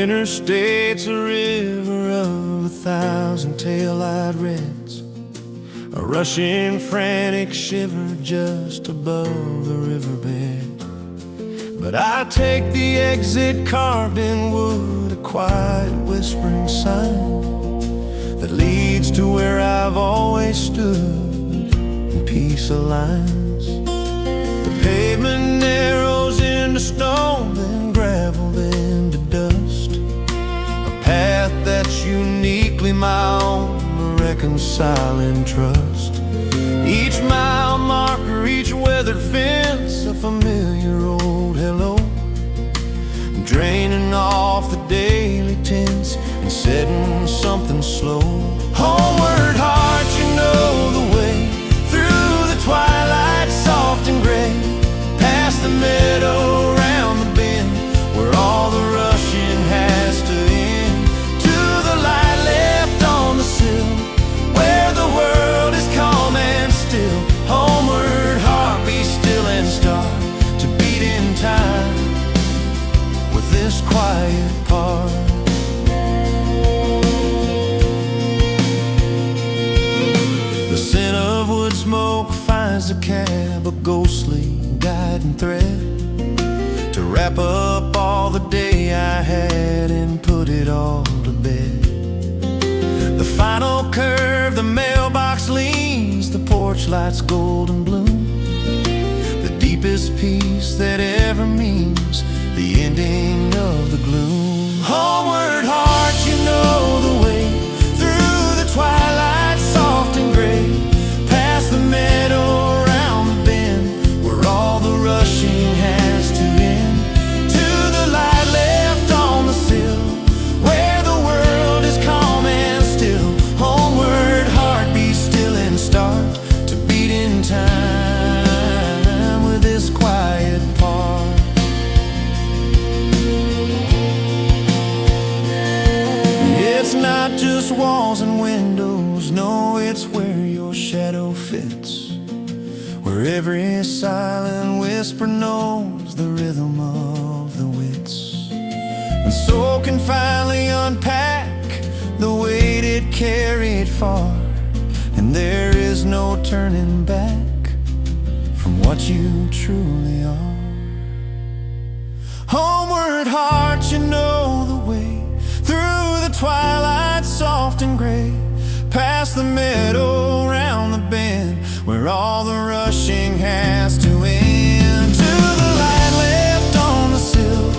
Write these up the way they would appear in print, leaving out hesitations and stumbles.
interstate's a river of 1,000 tail-light reds, a rushing frantic shiver just above the riverbed. But I take the exit carved in wood, a quiet whispering sign that leads to where I've always stood in peace of lines. The pavement narrows into stone, then gravel, then to dust, a path that's uniquely my own, a reconciling trust. Each mile marker, each weathered fence, a familiar old hello, draining off the daily tense and setting something slow. Homeward heart, you know the way, through the twilight soft and gray, past the meadow, round the bend, where all the rushing has to end, to the light left on the sill, where the world is calm and still. Homeward heart, be still and start to beat in time with this quiet part. The scent of wood smoke finds the cab, a ghostly guiding thread, to wrap up all the day I had and put it all to bed. The final curve, the mailbox leans, the porch light's golden bloom, the deepest peace that ever means the ending of the gloom. Homeward heart, you know the way, through the twilight soft and gray, past the meadow, round the bend, where all the rushing has to end, to the light left on the sill, where the world is calm and still. Homeward heart, be still and start to beat in time with this quiet part. It's not just walls and windows, no, it's where your shadow fits, where every silent whisper knows the rhythm of the wits, and so can finally unpack the weight it carried far, and there is no turning back from what you truly are. Homeward heart, you know the way, through the twilight soft and gray, past the meadow, round the bend, where all the rushing has to end, to the light left on the sill,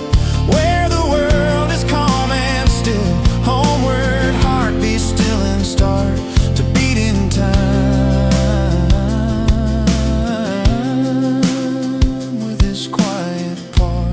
where the world is calm and still. Homeward heart, be still and start to beat in time with this quiet part.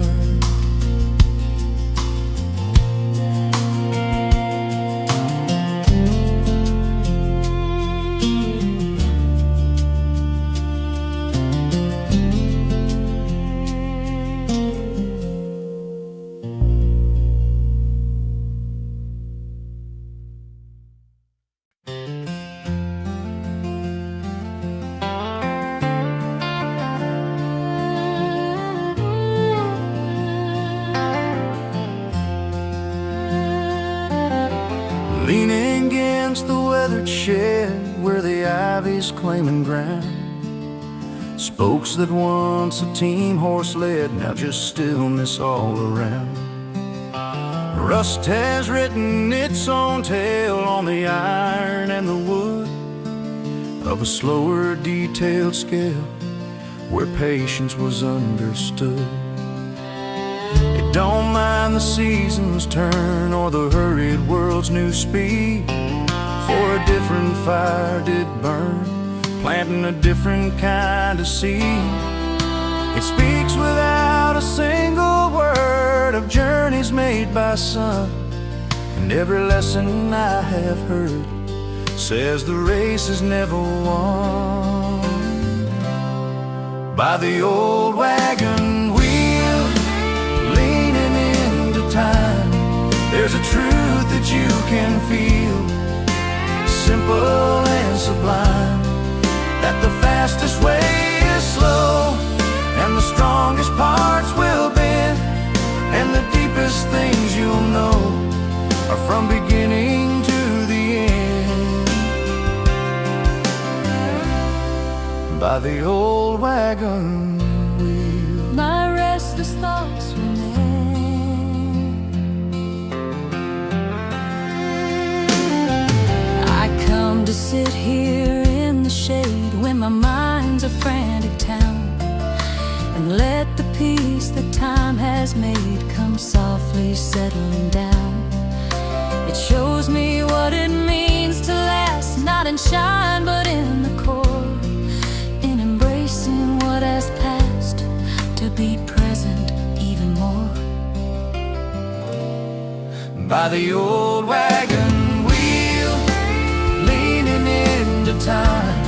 Leaning against the weathered shed, where the ivy's claiming ground, spokes that once a team horse led, now just stillness all around. Rust has written its own tale on the iron and the wood, of a slower detailed scale, where patience was understood. It don't mind the seasons turn or the hurried world's new speed, for a different fire did burn, planting a different kind of seed. It speaks without a single word of journeys made by some, and every lesson I have heard says the race is never won by the old wagon wheel, leaning into time. There's a truth that you can feel, simple and sublime, that the fastest way is slow, and the strongest parts will bend, and the deepest things you'll know by the old wagon wheel. My restless thoughts were mend. I come to sit here in the shade when my mind's a frantic town, and let the peace that time has made come softly settling down. It shows me what it means to last, not in shine but in the core, in embracing what has passed, to be present even more. By the old wagon wheel, leaning into time,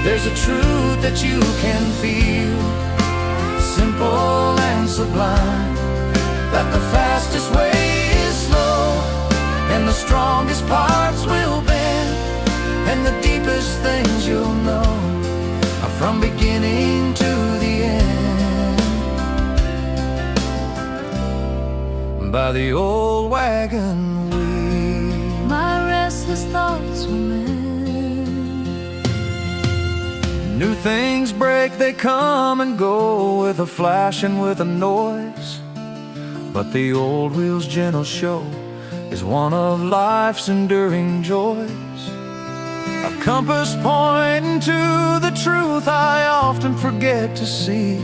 there's a truth that you can feel, simple and sublime, that the fastest way is slow, and the strongest parts will bend, and the deepest things you'll know are from beginning to the end. By the old wagon wheel, my restless thoughts will mend. new things break, they come and go, with a flash and with a noise, but the old wheel's gentle show is one of life's enduring joys, a compass pointing to the truth I often forget to see,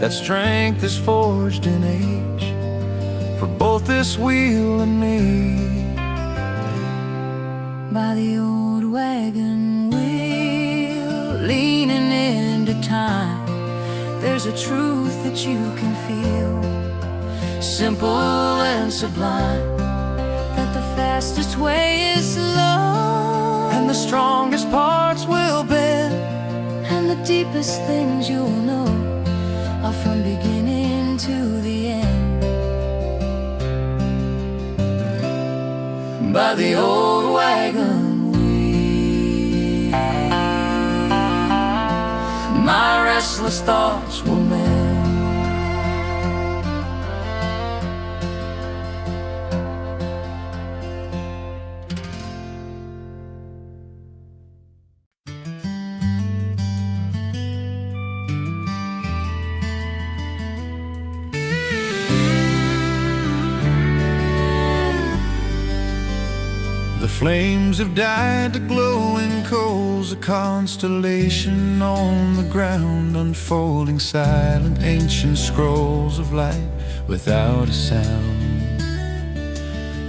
that strength is forged in age for both this wheel and me. By the old wagon wheel, leaning into time, there's a truth that you can feel, simple and sublime, that the fastest way is slow, And the strongest parts will bend, and the deepest things you'll know are from beginning to the end. by the old wagon wheel, my restless thoughts will mend. The flames have died to glowing coals, a constellation on the ground, unfolding silent ancient scrolls of light without a sound.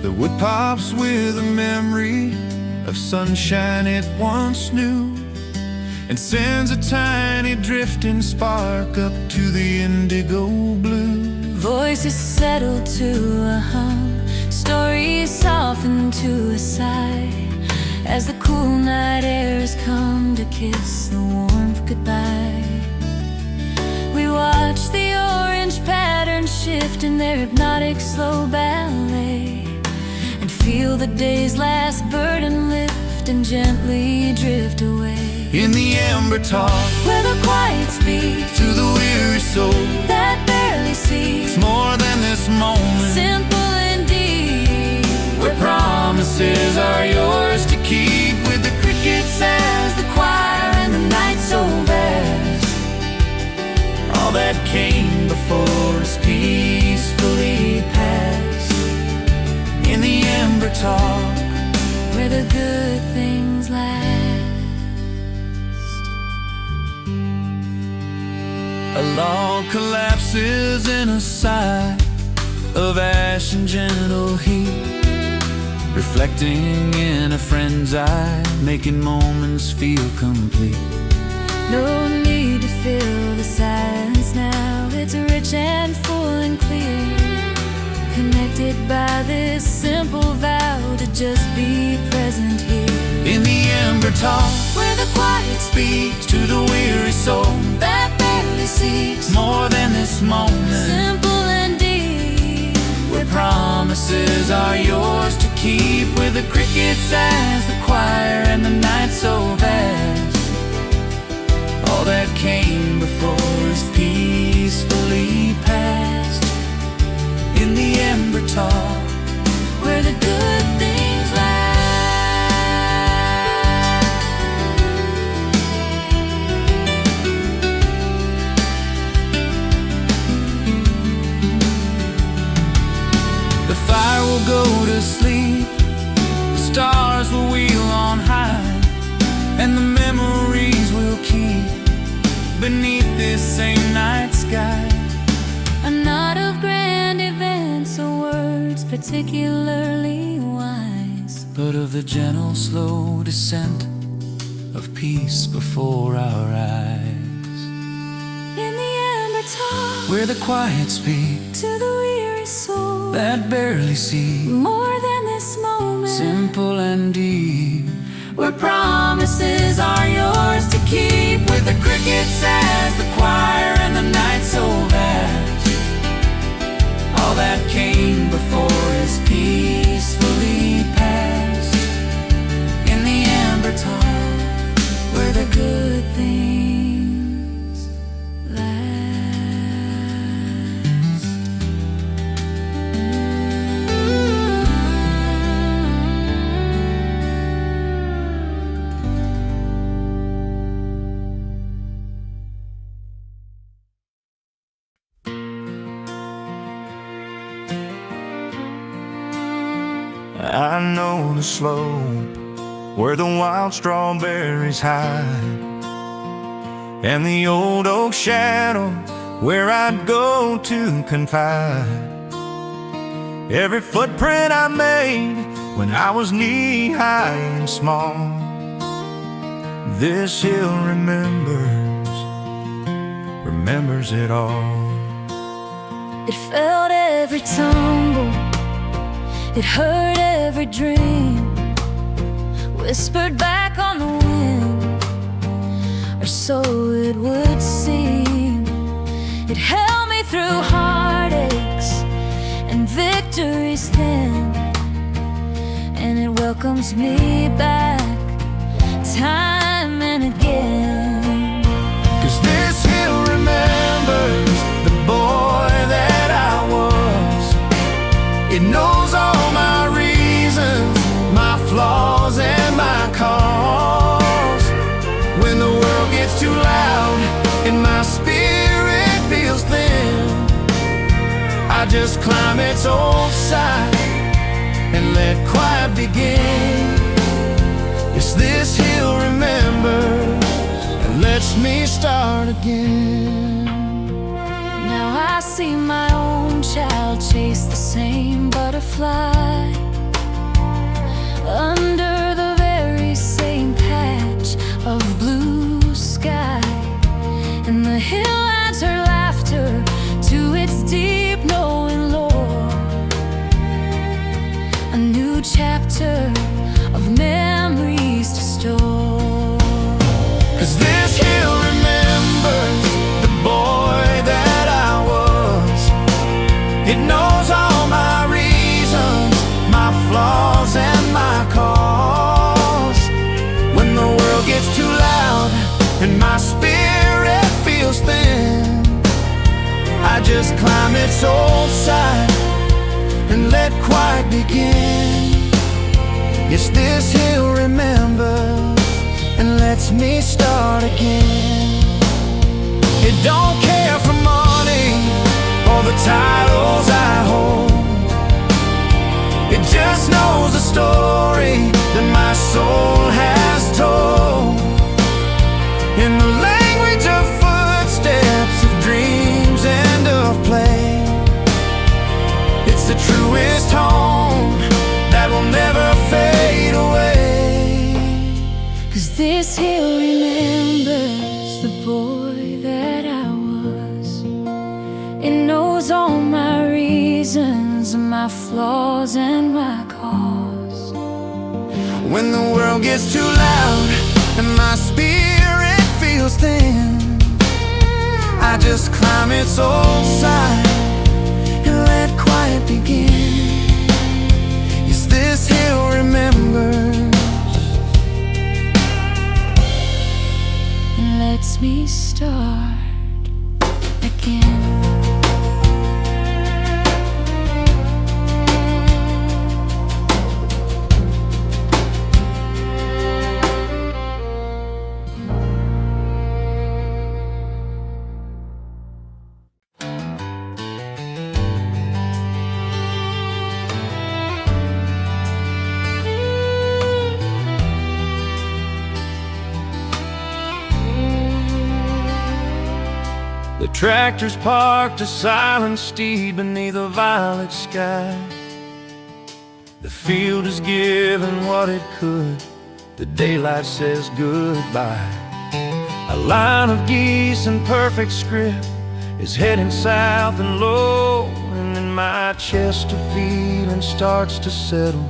The wood pops with a memory of sunshine it once knew, and sends a tiny drifting spark up to the indigo blue. Voices settle to a hum, stories soften to a sigh, as the cool night air has come to kiss the warmth goodbye. We watch the orange patterns shift in their hypnotic slow ballet, and feel the day's last burden lift and gently drift away. In the amber talk, where the quiet speaks to the weary soul that barely sees, it's more than this moment, simple and deep, where promises are yours to keep, with the crickets as the choir and the night so vast. All that came before is peacefully past. In the amber talk, where the good things last. a log collapses in a sigh of ash and gentle heat, reflecting in a friend's eye, making moments feel complete. No need to fill the silence now, it's rich and full and clear, connected by this simple vow to just be present here. In the amber talk, where the quiet speaks to the weary soul that barely seeks, more than this moment, simple and deep, where promises are yours to keep, with the crickets as the choir and the night so vast. All that came before is peacefully past. In the amber talk, where the good things last. but of the gentle, slow descent of peace before our eyes. In the amber tall, where the quiet speak to the weary soul that barely see more than this moment, simple and deep, where promises are yours to keep, with the crickets as the choir and the night so vast. All that came before is peacefully past. In the amber tall, where the good things last. I know the slope where the wild strawberries hide, and the old oak shadow where I'd go to confide. Every footprint I made when I was knee-high and small, this hill remembers it all. It felt every tumble, it heard every dream, whispered back on the wind, or so it would seem. It held me through heartaches and victories thin, and it welcomes me back time and again. 'Cause this hill remembers the boy that I was. It knows all my reasons, my flaws and my cause. When the world gets too loud and my spirit feels thin, I just climb its old side and let quiet begin. Yes, this hill remembers and lets me start again. Now I see my own child chase the same butterfly under the very same patch of blue sky, and the hill adds her laughter to its deep knowing lore, a new chapter of memories to store. 'Cause this hill remembers the boy that I was. It knows all my reasons, my flaws and my cause. When the world gets too loud and my spirit feels thin, I just climb its old side and let quiet begin. Yes, this hill remembers and lets me start again. It don't care for money or the titles I hold. It just knows the story that my soul has told. In the language of footsteps, of dreams and of play, it's the truest home that will never fade away. 'Cause this hill remembers the boy that I was. It knows all my reasons, my flaws and my cause. When the world gets too loud and my spirit feels thin, I just climb its old side and let quiet begin. Yes, this hill remembers and lets me start again. The tractor's parked a silent steed beneath a violet sky. The field has given what it could. The daylight says goodbye. A line of geese in perfect script is heading south and low, and then my chest of feeling starts to settle,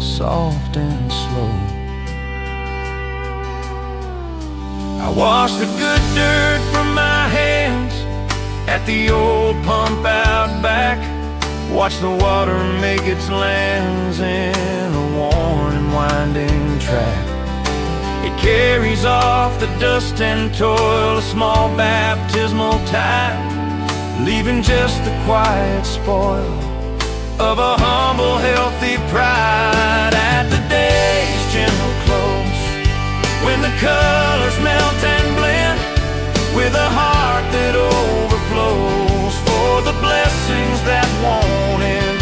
soft and slow. I wash the good dirt from my hands at the old pump out back. Watch the water make its lands in a worn and winding track. It carries off the dust and toil, a small baptismal time, leaving just the quiet spoil of a humble, healthy pride. At the day's gentle close, when the colors melt and blend, with a heart that overflows for the blessings that won't end,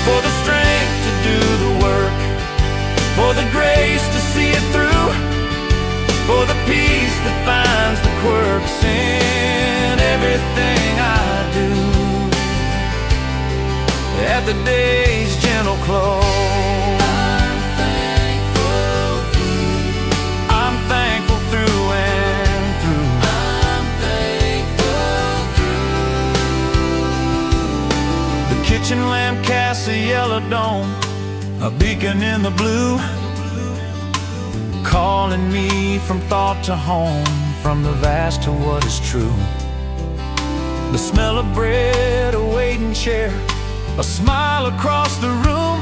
for the strength to do the work, for the grace to see it through, for the peace that finds the quirks in everything I do. At the day's gentle close, I'm thankful through and through. I'm thankful through. The kitchen lamp casts a yellow dome, a beacon in the blue, calling me from thought to home, from the vast to what is true. The smell of bread, a waiting chair, a smile across the room,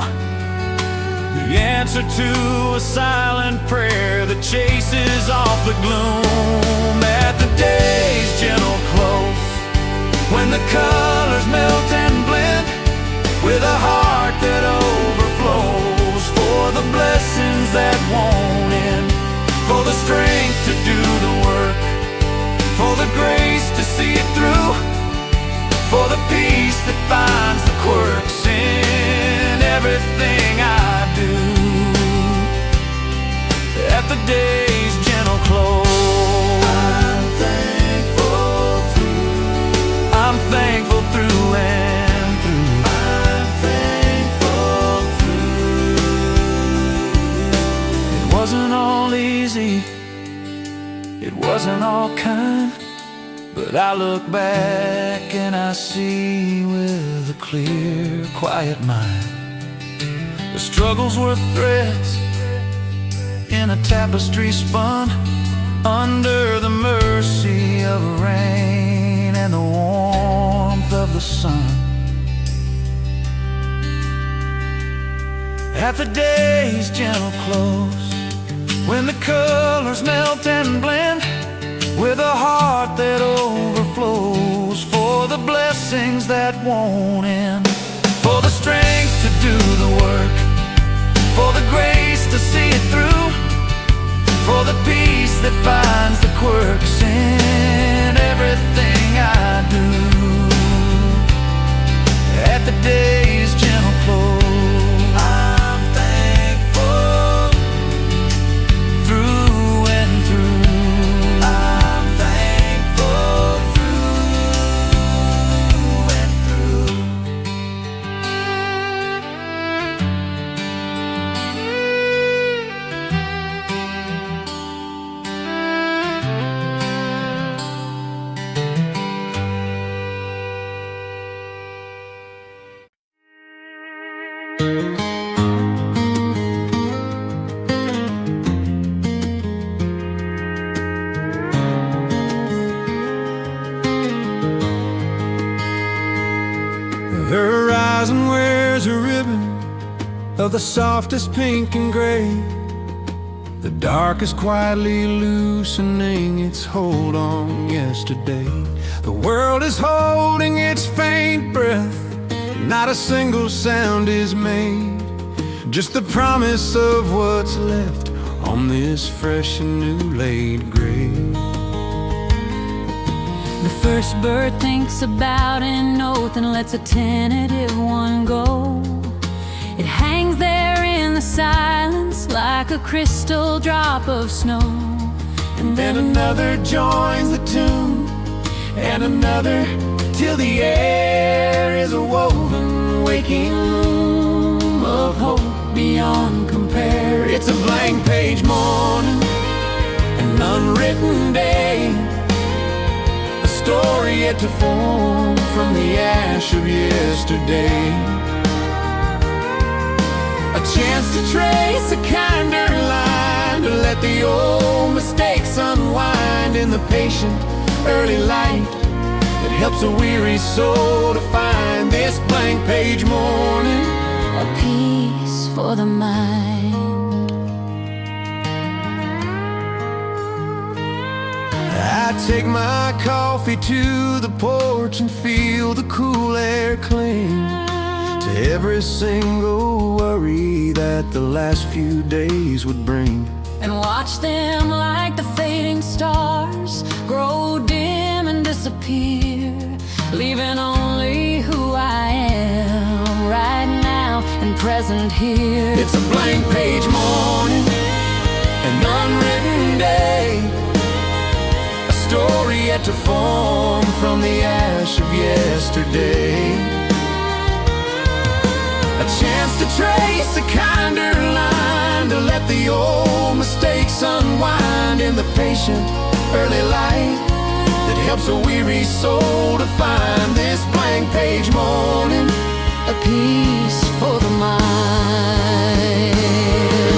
the answer to a silent prayer that chases off the gloom. At the day's gentle close, when the colors melt and blend, with a heart that overflows for the blessings that won't end, for the strength to do the work, for the grace to see it through, for the peace that finds the quirks in everything I do. At the day's gentle close, I'm thankful through. I'm thankful through and through. I'm thankful through. It wasn't all easy, it wasn't all kind, but I look back and I see with a clear, quiet mind, the struggles were threads in a tapestry spun under the mercy of rain and the warmth of the sun. At the day's gentle close, when the colors melt and blend, with a heart that overflows for the blessings that won't end, for the strength to do the work, for the grace to see it through, for the peace that finds the quirks in everything I do. At the day's gentle close, I'm thankful through and through. I'm thankful through and through. The horizon wears a ribbon of the softest pink and gray. The dark is quietly loosening its hold on yesterday. The world is holding its faint breath, not a single sound is made, just the promise of what's left on this fresh and new laid grave. The first bird thinks about an oath and lets a tentative one go. It hangs there in the silence like a crystal drop of snow. And then another joins the tune, and another, till the air is a woven waking loom of hope beyond compare. It's a blank page morning, an unwritten day, a story yet to form from the ash of yesterday. A chance to trace a kinder line, to let the old mistakes unwind in the patient early light that helps a weary soul to find this blank page morning. A peace for the mind. I take my coffee to the porch and feel the cool air cling to every single worry that the last few days would bring. And watch them like the fading stars grow dim and disappear, leaving only who I am right now and present here. It's a blank page morning, an unwritten day, a story yet to form from the ash of yesterday. A chance to trace a kinder line, to let the old mistakes unwind in the patient early light that helps a weary soul to find this blank page morning. A peace for the mind.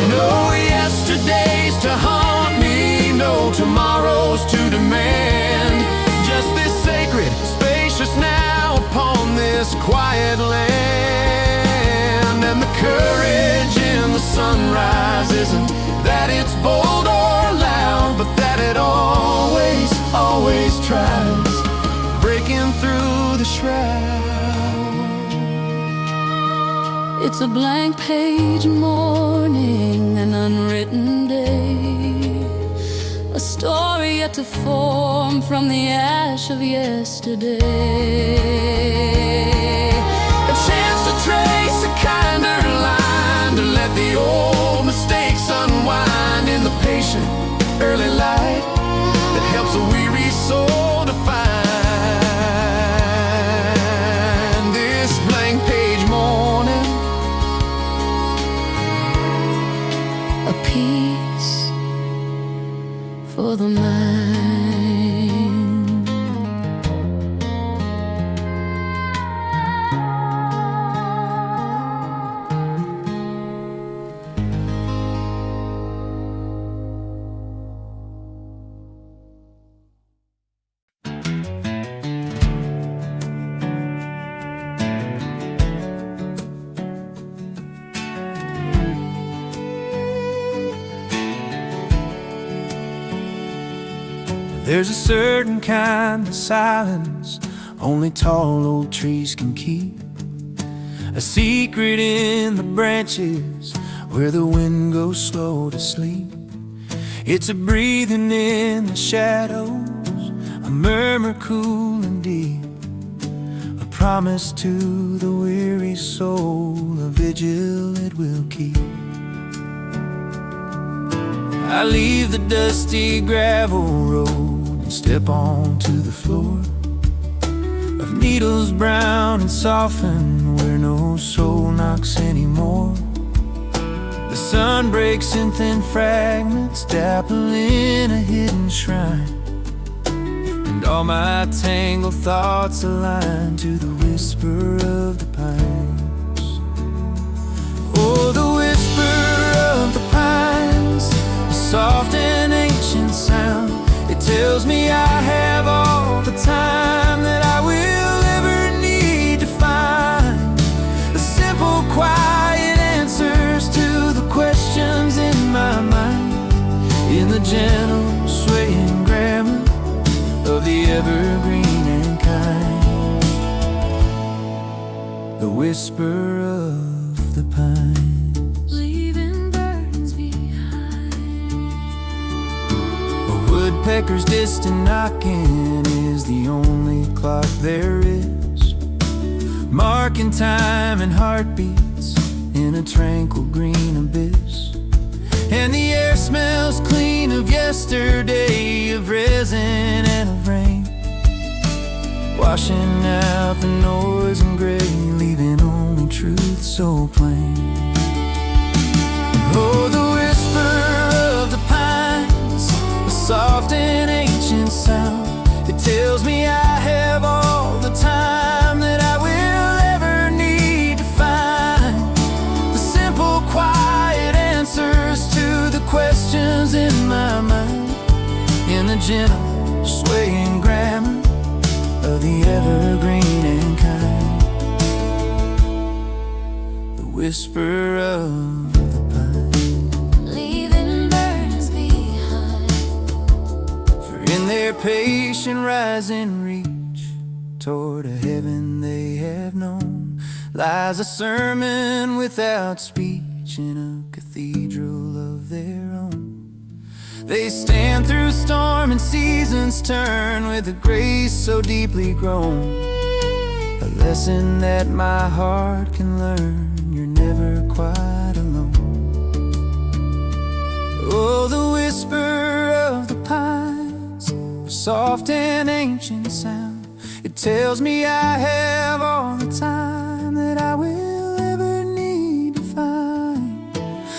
No yesterdays to haunt me, no tomorrows to demand. Just this sacred, spacious now upon this quiet land. And the courage in the sunrise isn't that it's bold or loud, but that it always, always tries, breaking through the shroud. It's a blank page morning, an unwritten day, a story yet to form from the ash of yesterday. A chance to trace a kinder line, to let the old mistakes unwind in the patient early light that helps a weary soul to find this blank page morning. A peace for the mind. There's a certain kind of silence only tall old trees can keep, a secret in the branches where the wind goes slow to sleep. It's a breathing in the shadows, a murmur cool and deep, a promise to the weary soul, a vigil it will keep. I leave the dusty gravel road and step onto the floor of needles brown and softened where no soul knocks anymore. The sun breaks in thin fragments, dappling a hidden shrine, and all my tangled thoughts align to the whisper of the pines. Oh, the whisper of the pines, a soft and ancient sound. It tells me I have all the time that I will ever need to find the simple, quiet answers to the questions in my mind, in the gentle, swaying grammar of the evergreen and kind, the whisper of the pines, Leaving burdens behind. a woodpecker's distant knocking is the only clock there is, marking time and heartbeats in a tranquil green abyss. And the air smells clean of yesterday, of resin and of rain, washing out the noise and gray, leaving only truth so plain. gentle, swaying grammar of the evergreen and kind, the whisper of the pine, leaving burdens behind. for in their patient rising reach toward a heaven they have known lies a sermon without speech in a cathedral of their own. They stand through storm and seasons turn with a grace so deeply grown, a lesson that my heart can learn. You're never quite alone. Oh, the whisper of the pines, a soft and ancient sound. It tells me I have all the time that I will ever need to find.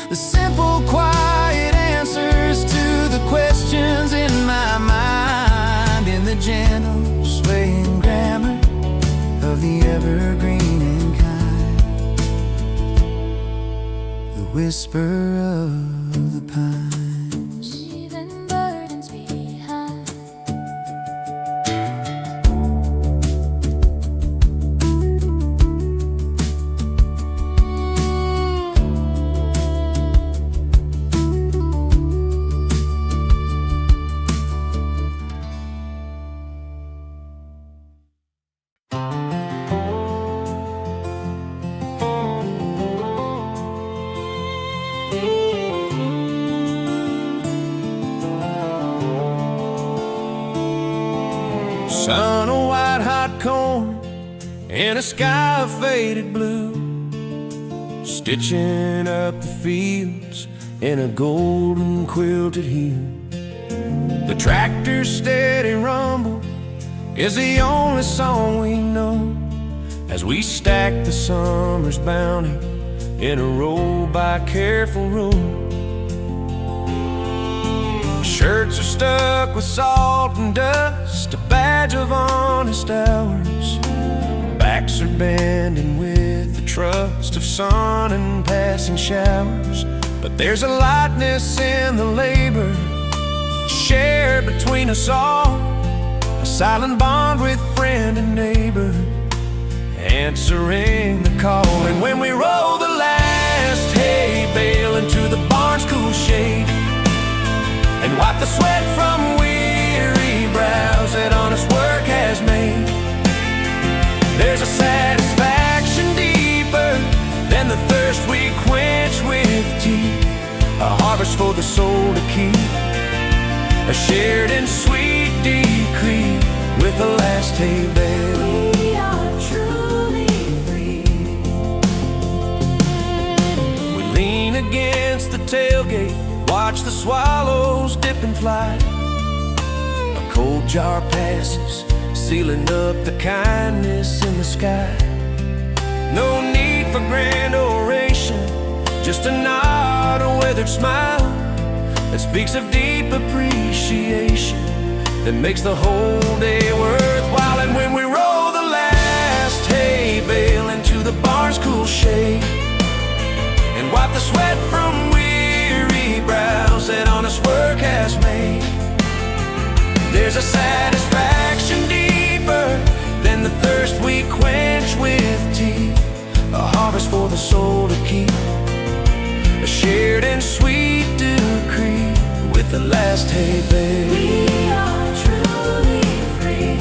The simple, quiet answers to the questions in my mind, in the gentle, swaying grammar of the evergreen and kind, the whisper of the pines. Leaving burdens behind. Sun of white hot corn and a sky of faded blue, stitching up the fields in a golden quilted hue. The tractor's steady rumble is the only song we know, as we stack the summer's bounty in a row by careful rule. Shirts are stuck with salt and dust, a badge of honest hours. Backs are bending with the trust of sun and passing showers. But there's a lightness in the labor shared between us all, a silent bond with friend and neighbor, answering the call. And when we roll the last hay bale into the barn's cool shade, and wipe the sweat from weary brows that honest work has made, there's a satisfaction deeper than the thirst we quench with tea, a harvest for the soul to keep, a shared and sweet decree with the last hay bale. We are truly free. We lean against the tailgate, watch the swallows dip and fly. A cold jar passes, sealing up the kindness in the sky. No need for grand oration, just a nod, a weathered smile that speaks of deep appreciation that makes the whole day worthwhile. And when we roll the last hay bale into the barn's cool shade, and wipe the sweat from weary brows that honest work has made, there's a satisfaction deeper than the thirst we quench with tea, a harvest for the soul to keep, a shared and sweet decree with the last hay bale. We are truly free.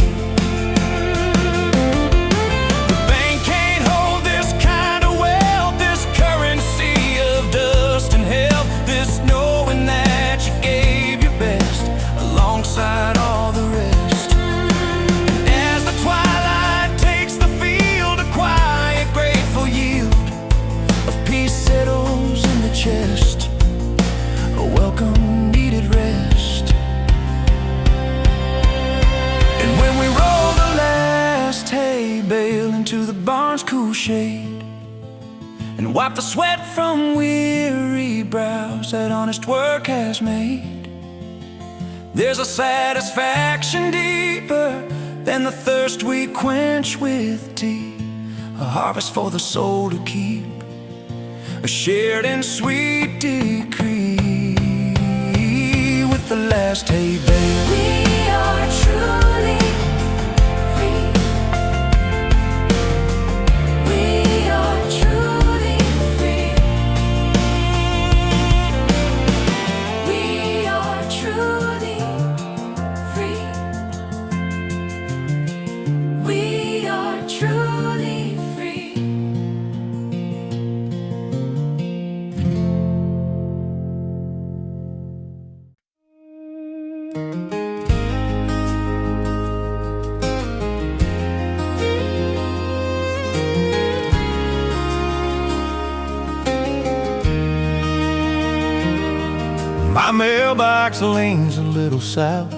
The bank can't hold this kind of wealth, this currency of dust and health, this knowing that you gave your best alongside all the rest. And as the twilight takes the field, a quiet, grateful yield of peace settles in the chest, a welcome needed rest. And when we roll the last hay bale into the barn's cool shade, and wipe the sweat from weary brows that honest work has made, there's a satisfaction deeper than the thirst we quench with tea, a harvest for the soul to keep, a shared and sweet decree with the last hay bale. My mailbox leans a little south,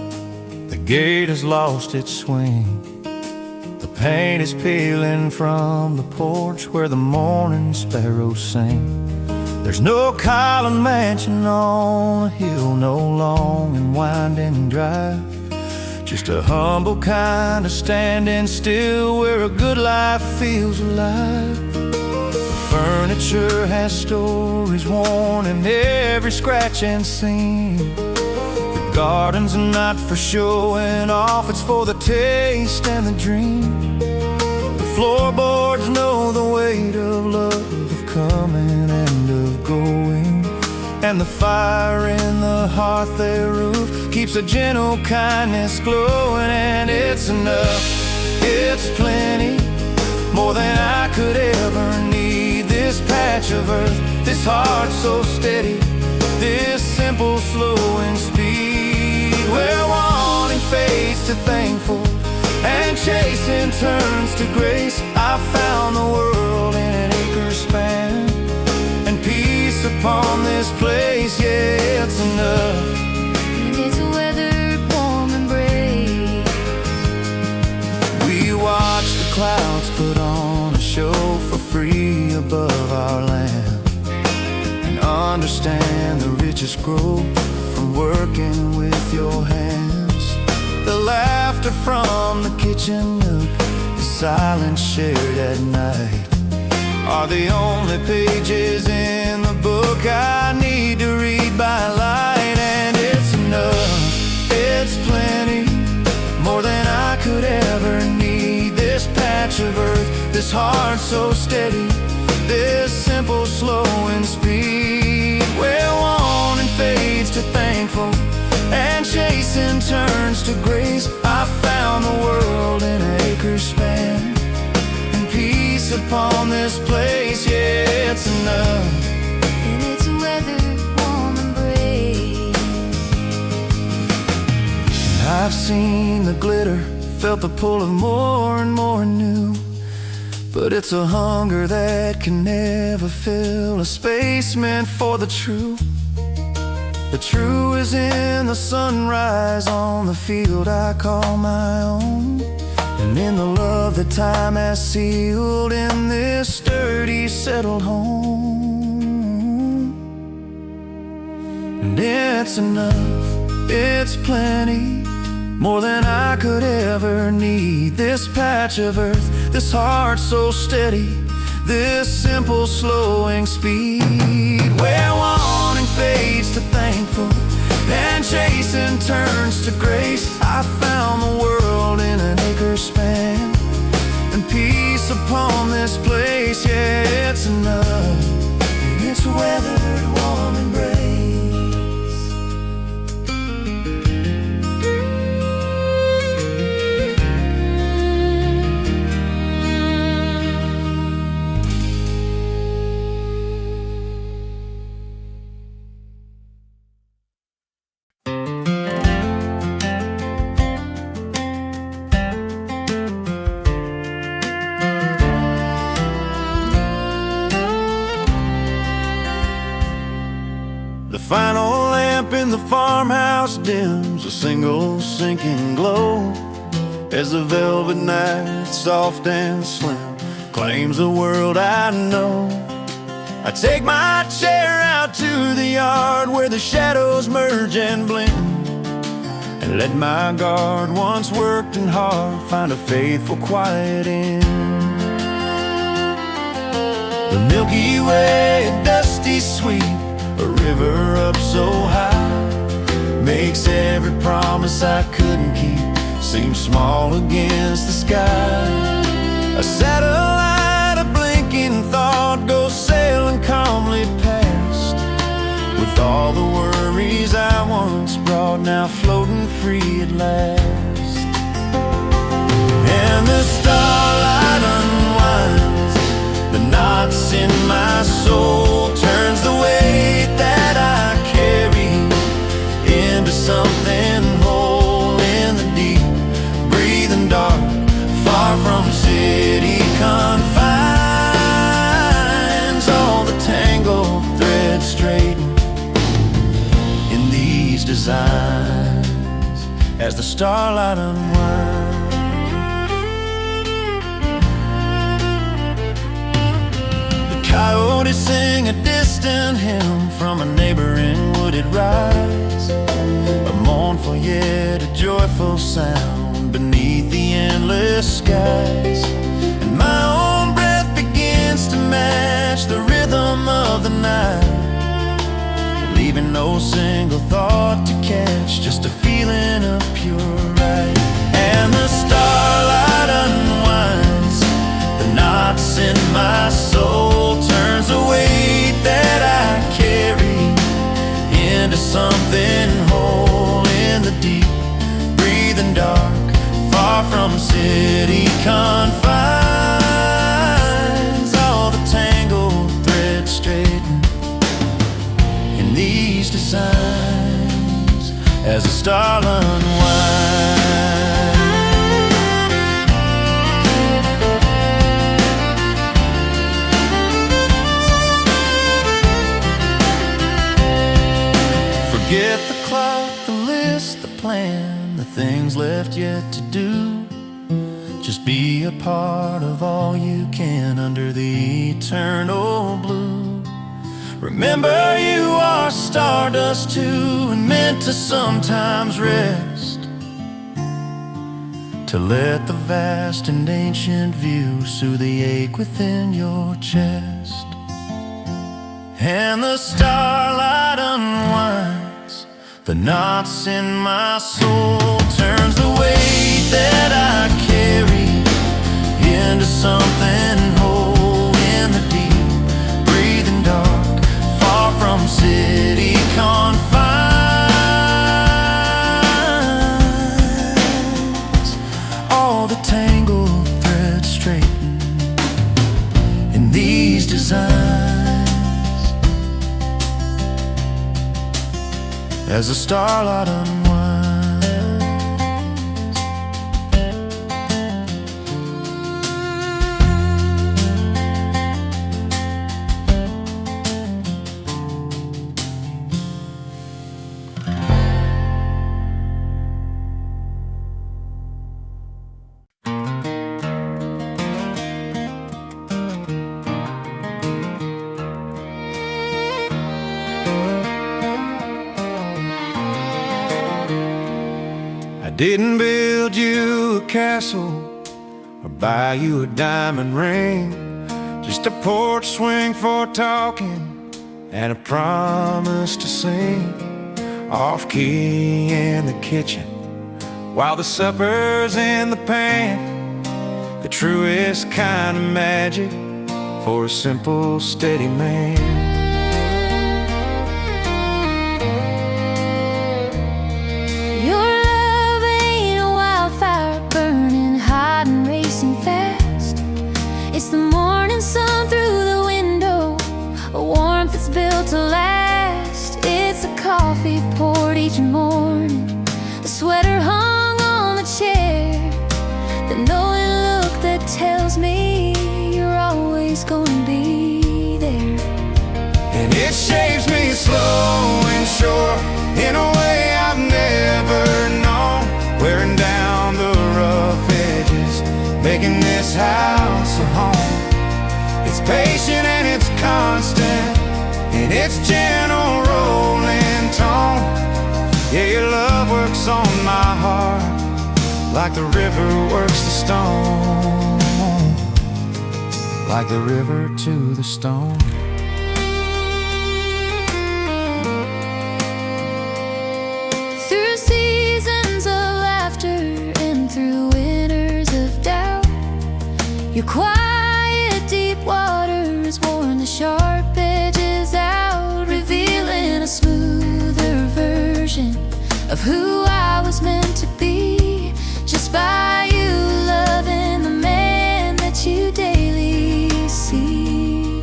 the gate has lost its swing. The paint is peeling from the porch where the morning sparrows sing. There's no Colin mansion on a hill, no long and winding drive, just a humble kind of standing still where a good life feels alive. The furniture has stories worn in every scratch and seam. The garden's not for showing off, it's for the taste and the dream. The floorboards know the weight of love, of coming and of going. And the fire in the hearth, their roof, keeps a gentle kindness glowing. And it's enough, it's plenty, more than I could ever need. This patch of earth, this heart so steady, this simple slowing speed, where wanting fades to thankful and chasing turns to grace. I found the world in an acre span, and peace upon this place. Yeah, it's enough. And it's a weathered, warm embrace. We watch the clouds put on a show for free above our land, and understand the richest growth from working with your hands. The laughter from the kitchen nook, the silence shared at night, are the only pages in the book I need to read by light. And it's enough, it's plenty, more than I could ever need. This patch of earth, this heart so steady, this simple slowing speed, where wanting fades to thankful and chasing turns to grace. I found the world in an acre span, and peace upon this place. Yeah, it's enough. And it's a weathered, warm embrace. I've seen the glitter, felt the pull of more and more new, but it's a hunger that can never fill a space meant for the true. The true is in the sunrise on the field I call my own, and in the love that time has sealed in this sturdy, settled home. And it's enough, it's plenty, more than I could ever need. This patch of earth, this heart so steady, this simple slowing speed, where wanting fades to thankful and chasing turns to grace. I found the world in an acre span, and peace upon this place. Yeah, it's enough, and it's weathered, warm embrace. The final lamp in the farmhouse dims, a single sinking glow, as the velvet night, soft and slim, claims the world I know. I take my chair out to the yard where the shadows merge and blend, and let my guard, once worked and hard, find a faithful quiet in. The Milky Way, a dusty sweep, a river up so high, makes every promise I couldn't keep seem small against the sky. A satellite, a blinking thought, goes sailing calmly past, with all the worries I once brought now floating free at last. And the starlight unwinds the knots in my soul, turns the weight that I carry into something whole in the deep, breathing dark, far from city confines. All the tangled threads straighten in designs as the starlight unwinds. The coyotes sing a distant hymn from a neighboring wooded rise, a mournful yet a joyful sound beneath the endless skies. And my own breath begins to match the rhythm of the night, leaving no single thought to catch, just a feeling of pure right. And the starlight unwinds the knots in my soul, turns the weight that I carry into something whole in the deep, breathing dark, far from city confines. All the tangled threads straighten in these designs as the starlight unwinds. Forget the clock, the list, the plan, the things left yet to do. Just be a part of all you can under the eternal blue. Remember you are stardust too, and meant to sometimes rest, to let the vast and ancient view soothe the ache within your chest. And the starlight unwinds the knots in my soul, turns the weight that I carry into something whole in the deep, breathing dark, far from city confines. All the tangled threads straighten in these designs as the starlight unwinds. I didn't build you a castle or buy you a diamond ring, just a porch swing for talking and a promise to sing off key in the kitchen while the supper's in the pan. The truest kind of magic for a simple, steady man. It's the morning sun through the window, a warmth that's built to last. It's a coffee poured each morning, the sweater hung on the chair, the knowing look that tells me you're always gonna be there. And it shapes me slow and sure in a way I've never known, wearing down the rough edges, making this house a home. It's patient and it's constant in its gentle rolling tone. Yeah, your love works on my heart like the river works the stone, like the river to the stone. Through seasons of laughter and through winters of doubt, your quiet deep waters worn the sharp edges out, revealing a smoother version of who I was meant to be, just by you loving the man that you daily see.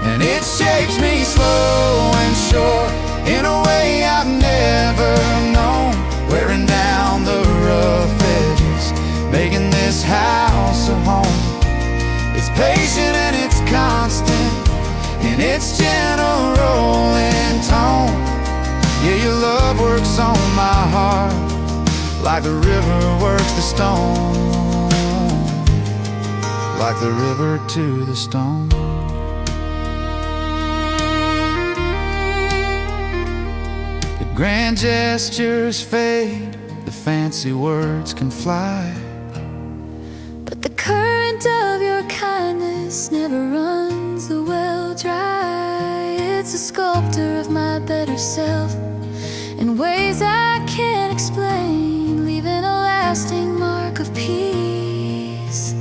And it shapes me slow and sure in a way I've never known, wearing down the rough edges, making this house a home. It's patient and it's constant in its gentle rolling tone. Yeah, your love works like the river works the stone, like the river to the stone. The grand gestures fade, the fancy words can fly, but the current of your kindness never runs the well dry. It's a sculptor of my better self in ways I can't explain, leaving a lasting mark of peace,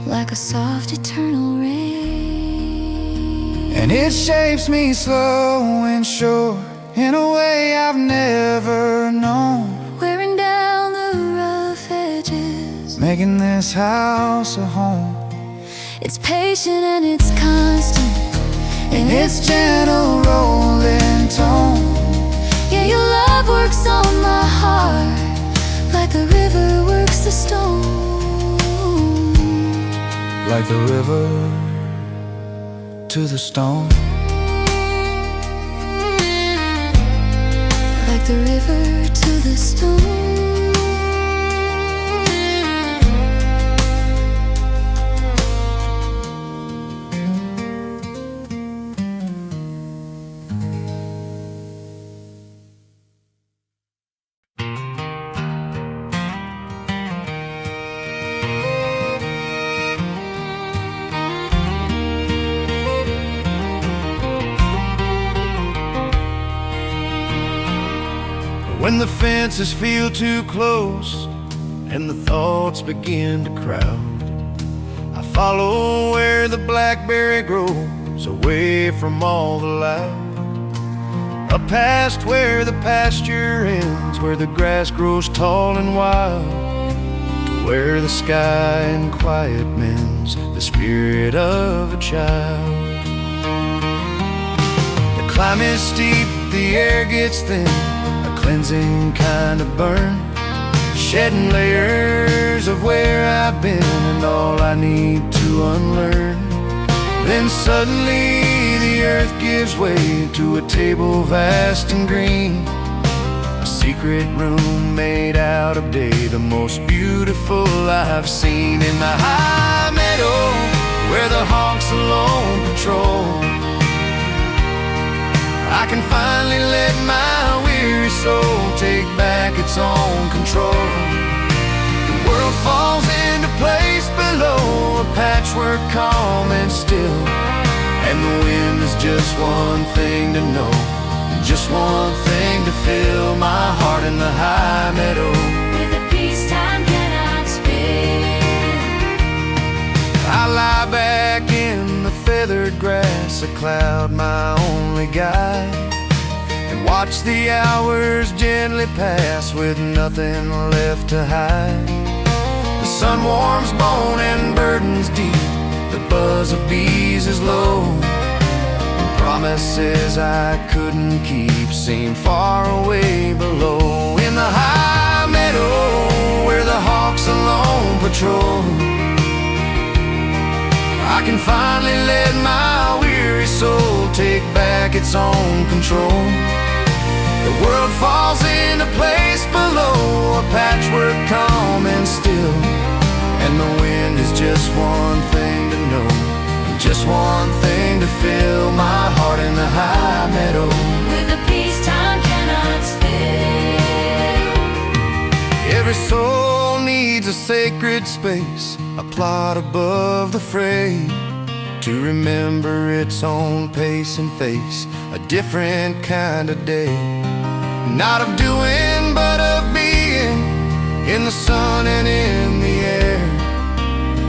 like a soft eternal rain. And it shapes me slow and sure in a way I've never known, wearing down the rough edges, making this house a home. It's patient and it's constant in its gentle rolling tone. Yeah, your love works on my heart like the river works the stone, like the river to the stone, like the river to the stone. When the fences feel too close and the thoughts begin to crowd, I follow where the blackberry grows, away from all the loud, up past where the pasture ends, where the grass grows tall and wild, to where the sky in quiet mends the spirit of a child. The climb is steep, the air gets thin, cleansing kind of burn, shedding layers of where I've been and all I need to unlearn. Then suddenly the earth gives way to a table vast and green, a secret room made out of day, the most beautiful I've seen. In the high meadow where the hawks alone patrol, I can finally let my weary soul take back its own control. The world falls into place below, a patchwork calm and still, and the wind is just one thing to know, just one thing to fill my heart in the high meadow, with a peace time cannot spare. I lie back in the feathered grass, a cloud my only guide, and watch the hours gently pass with nothing left to hide. The sun warms bone and burdens deep, the buzz of bees is low, and promises I couldn't keep seem far away below. In the high meadow where the hawks alone patrol, I can finally let my weary soul take back its own control. The world falls into place below, a patchwork calm and still, and the wind is just one thing to know, just one thing to fill my heart in the high meadow, with a peace time cannot spare. Every soul needs a sacred space, a plot above the fray, to remember its own pace and face a different kind of day. Not of doing, but of being, in the sun and in the air.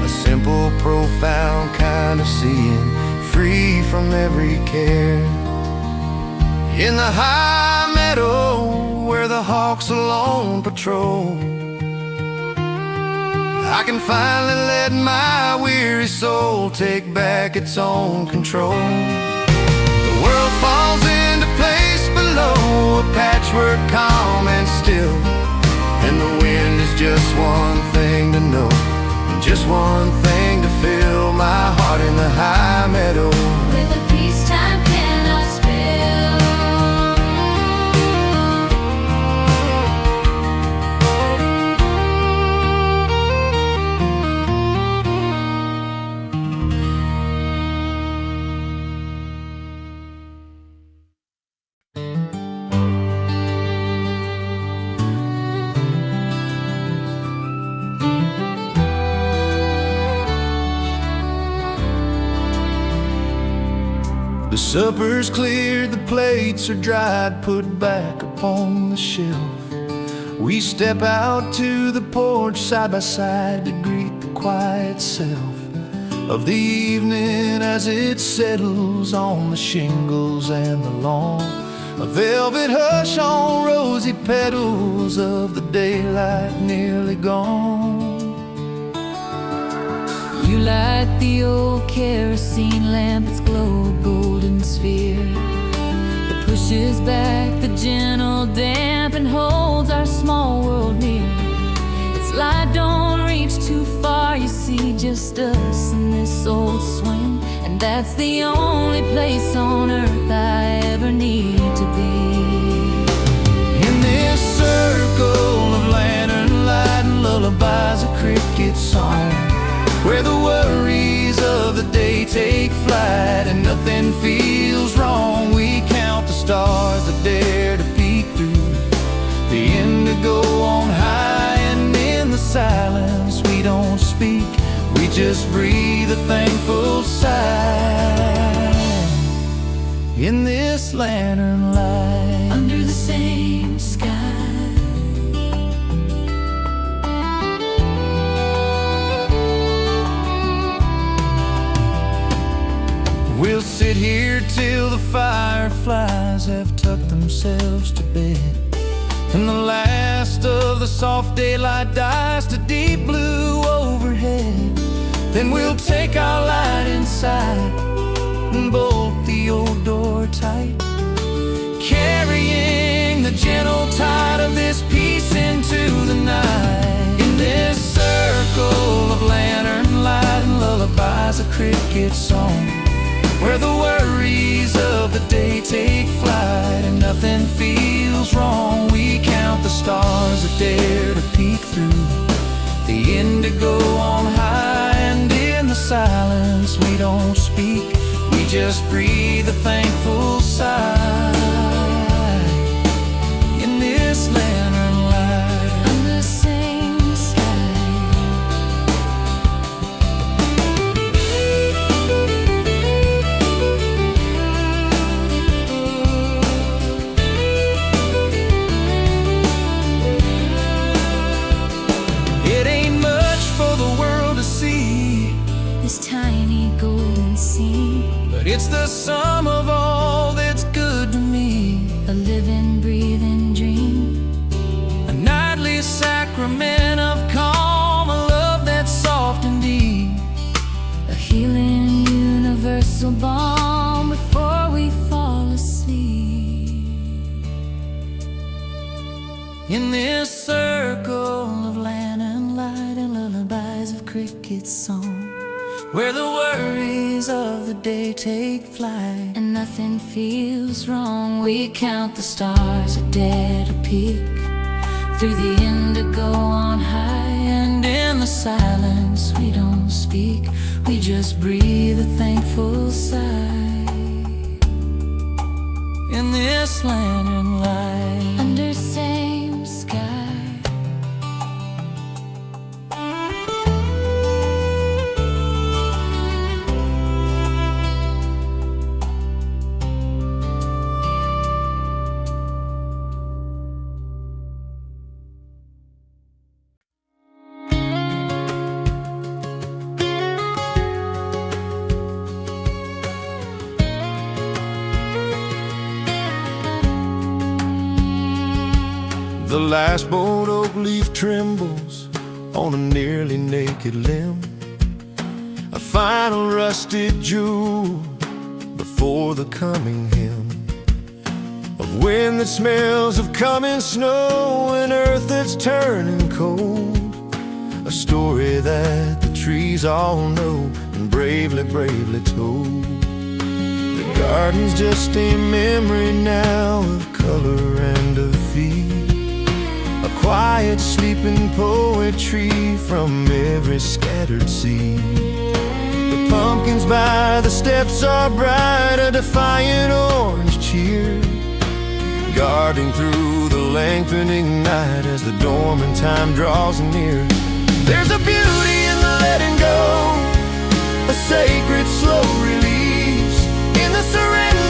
A simple, profound kind of seeing, free from every care. In the high meadow where the hawks alone patrol, I can finally let my weary soul take back its own control. The world falls into place below, a patchwork calm and still, and the wind is just one thing to know, just one thing to fill my heart in the high meadow, with a peacetime cannot spill. Supper's cleared, the plates are dried, put back upon the shelf. We step out to the porch side by side to greet the quiet self of the evening as it settles on the shingles and the lawn. A velvet hush on rosy petals of the daylight nearly gone. You light the old kerosene lamp, its glow a golden sphere that pushes back the gentle damp and holds our small world near. Its light don't reach too far, you see, just us in this old swing, and that's the only place on earth I ever need to be. In this circle of lantern light and lullabies, a cricket song, where the worries of the day take flight and nothing feels wrong. We count the stars that dare to peek through the indigo on high, and in the silence we don't speak, we just breathe a thankful sigh. In this lantern light, Under the same sky, we'll sit here till the fireflies have tucked themselves to bed, and the last of the soft daylight dies to deep blue overhead. Then we'll take our light inside and bolt the old door tight, carrying the gentle tide of this peace into the night. In this circle of lantern light and lullabies, a cricket song, where the worries of the day take flight and nothing feels wrong. We count the stars that dare to peek through the indigo on high, and in the silence we don't speak, we just breathe a thankful sigh. In this lantern light, under the same sky. it ain't much for the world to see, This tiny golden scene, but it's the sum of all that's good to me. a living, breathing dream, A nightly sacrament of calm, a love that's soft and deep, a healing universal balm before we fall asleep. in this circle of lantern light and lullabies of cricket song, where the worries of the day take flight And nothing feels wrong. We count the stars that dare to peek through the indigo on high, and in the silence we don't speak, we just breathe a thankful sigh. in this lantern light. Under same sky. The last bowed oak leaf trembles on a nearly naked limb, a final rusted jewel before the coming hymn of wind that smells of coming snow and earth that's turning cold. A story that the trees all know and bravely, bravely told. The garden's just a memory now of color and of feel, a quiet sleeping poetry from every scattered seed. The pumpkins by the steps are bright, a defiant orange cheer, guarding through the lengthening night as the dormant time draws near. There's a beauty in the letting go, a sacred slow release, in the surrender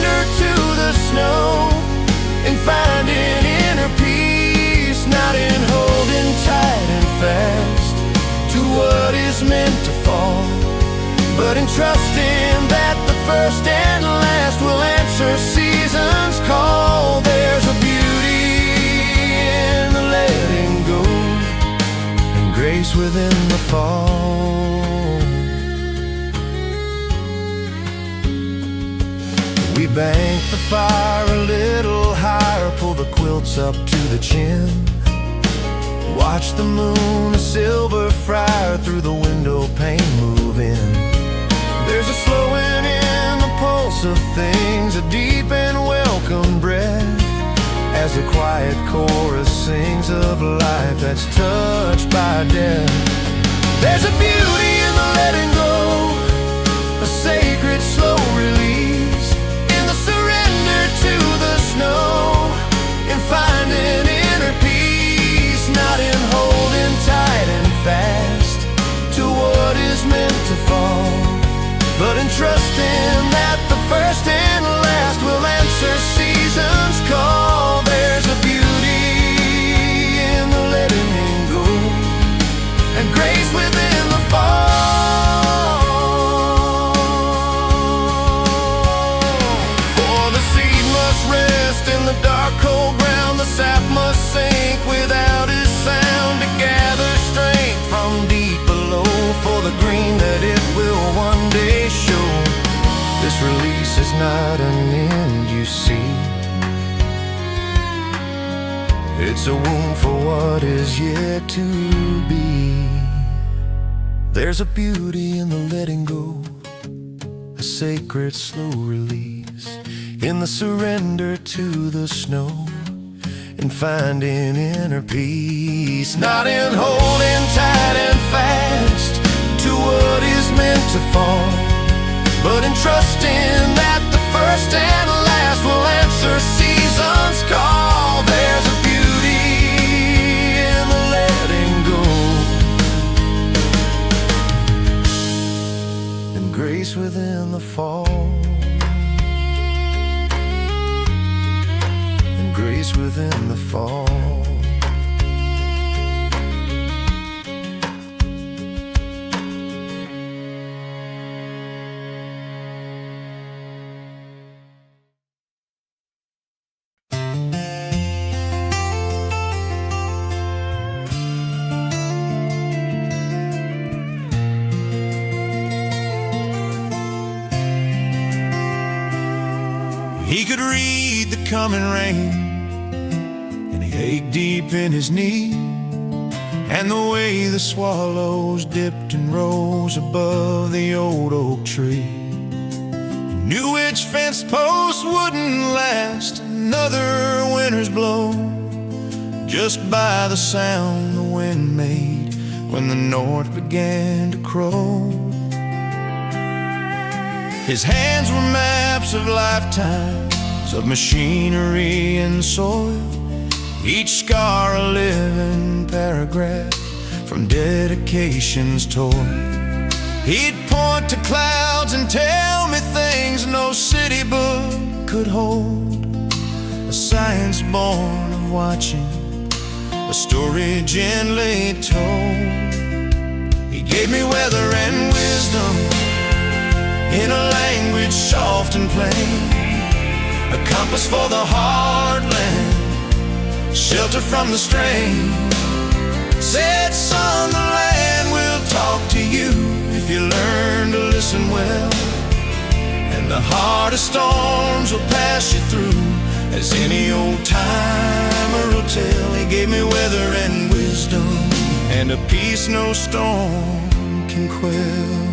bank the fire a little higher, pull the quilts up to the chin. Watch the moon, a silver friar, through the window pane move in. There's a slowing in the pulse of things, a deep and welcome breath, as the quiet chorus sings of life that's touched by death. There's a beauty in the letting go, a sacred slow release, in the surrender to the snow, in finding inner peace, not in holding tight and fast to what is meant to fall, but in trusting that the first and last will answer season's call. There's a beauty in the letting go, and grace within the fall. For the seed must rest in the dark cold ground, the sap must sink without its sound, to gather strength from deep below, for the green that it will one day show. This release is not an end, you see. It's a wound for what is yet to be. There's a beauty in the letting go, a sacred slow release, in the surrender to the snow, in finding inner peace, not in holding tight and fast to what is meant to fall, but in trusting that the first and last will answer season's call. There's a beauty in the letting go, and grace within the fall, and grace within the fall. He could read the coming rain, and he ached deep in his knee, and the way the swallows dipped and rose above the old oak tree. He knew which fence post wouldn't last another winter's blow, just by the sound the wind made when the north began to crow. His hands were maps of lifetimes, of machinery and soil, each scar a living paragraph from dedication's toil. He'd point to clouds and tell me things no city book could hold, a science born of watching, a story gently told. He gave me weather and wisdom in a language soft and plain, a compass for the heartland, shelter from the strain. Said, son, the land will talk to you if you learn to listen well, and the hardest storms will pass you through, as any old timer will tell. He gave me weather and wisdom, and a peace no storm can quell.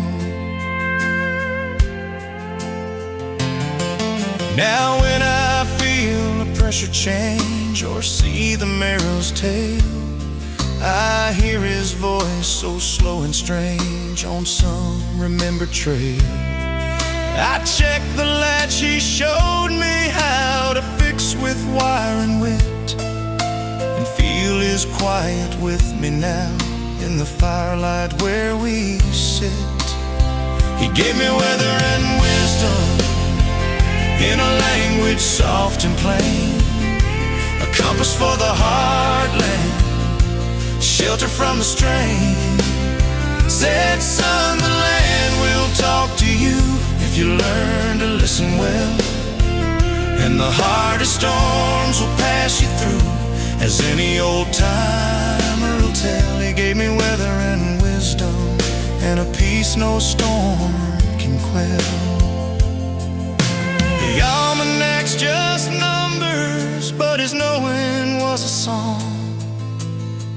Now when I feel the pressure change, or see the marrow's tail, I hear his voice so slow and strange on some remembered trail. I check the latch, he showed me how to fix with wire and wit, and feel his quiet with me now in the firelight where we sit. He gave me weather and wisdom in a language soft and plain, a compass for the heartland, shelter from the strain. Said, son, the land will talk to you if you learn to listen well, and the hardest storms will pass you through, as any old timer will tell. He gave me weather and wisdom, and a peace no storm can quell. He almost was just numbers, but his knowing was a song,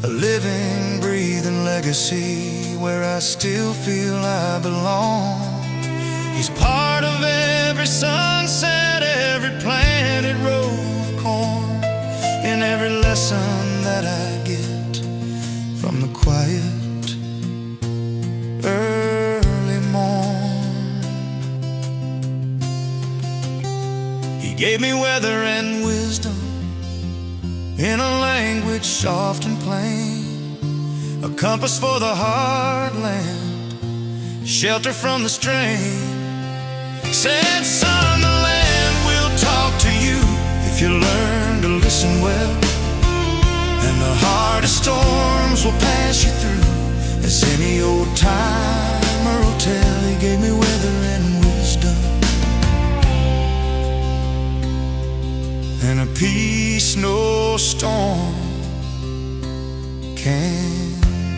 a living, breathing legacy where I still feel I belong. He's part of every sunset, every planted row of corn, in every lesson that I get from the quiet early morn. He gave me weather and wisdom in a language soft and plain, a compass for the heartland, shelter from the strain. Said, son, the land will talk to you if you learn to listen well, and the hardest storms will pass you through, as any old timer will tell. He gave me weather and wisdom, and a peace no storm can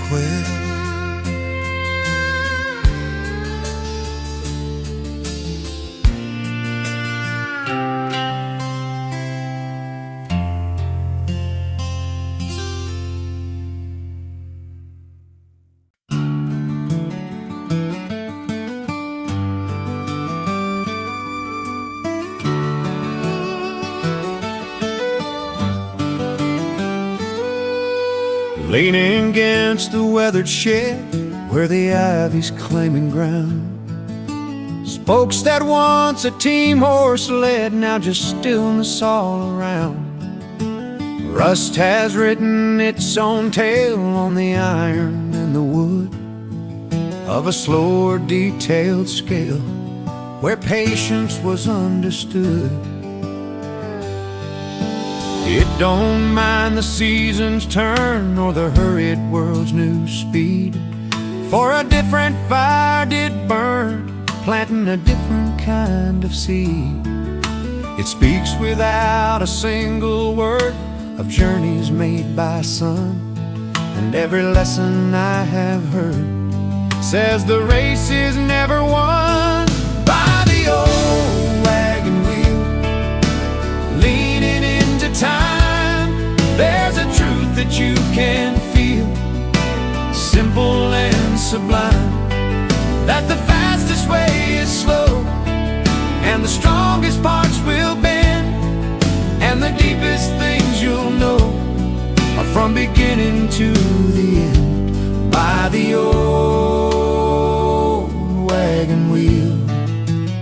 quell. Leaning against the weathered shed where the ivy's claiming ground, spokes that once a team horse led, now just stillness all around. Rust has written its own tale on the iron and the wood of a slower detailed scale where patience was understood. It don't mind the season's turn or the hurried world's new speed, for a different fire did burn, planting a different kind of seed. It speaks without a single word of journeys made by sun, and every lesson I have heard says the race is never won by the old wagon wheel. Leaning into time, there's a truth that you can feel, simple and sublime, that the fastest way is slow, and the strongest parts will bend, and the deepest things you'll know are from beginning to the end by the old wagon wheel.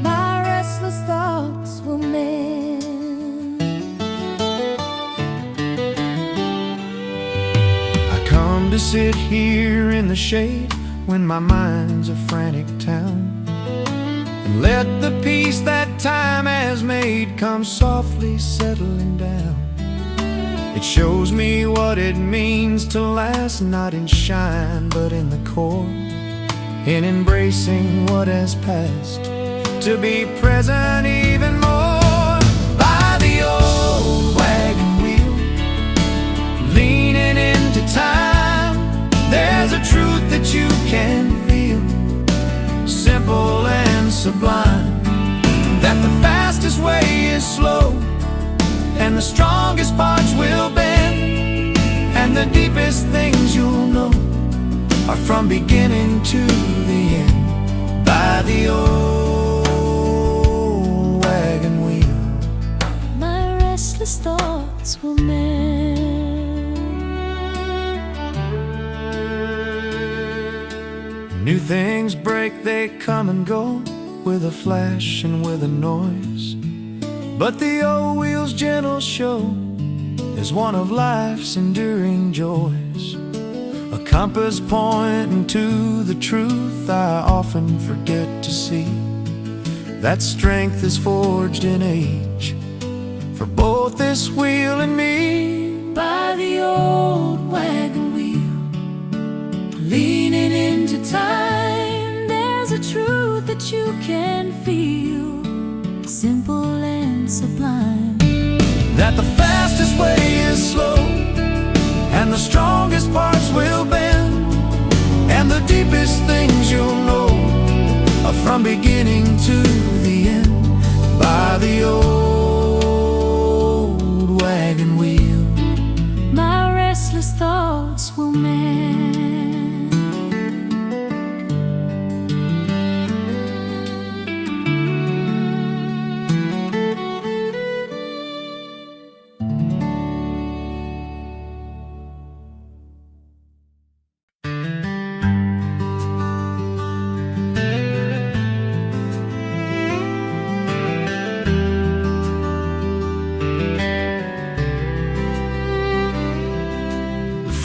My restless thoughts will mend. I come to sit here in the shade when my mind's a frantic town, and let the peace that time has made come softly settling down. It shows me what it means to last, not in shine but in the core, in embracing what has passed, to be present even more by the old wagon wheel. Leaning into time, there's a truth that you can feel, simple and sublime, that the fastest way is slow, and the strongest parts will bend, and the deepest things you'll know are from beginning to the end by the old wagon wheel. My restless thoughts will mend. New things break, they come and go, with a flash and with a noise, but the old wheel's gentle show is one of life's enduring joys, a compass pointing to the truth I often forget to see, that strength is forged in age for both this wheel and me. By the old wagon wheel, leaning into time, there's a truth that you can feel, simple and sublime, that the fastest way is slow, and the strongest parts will bend, and the deepest things you'll know are from beginning to the end by the old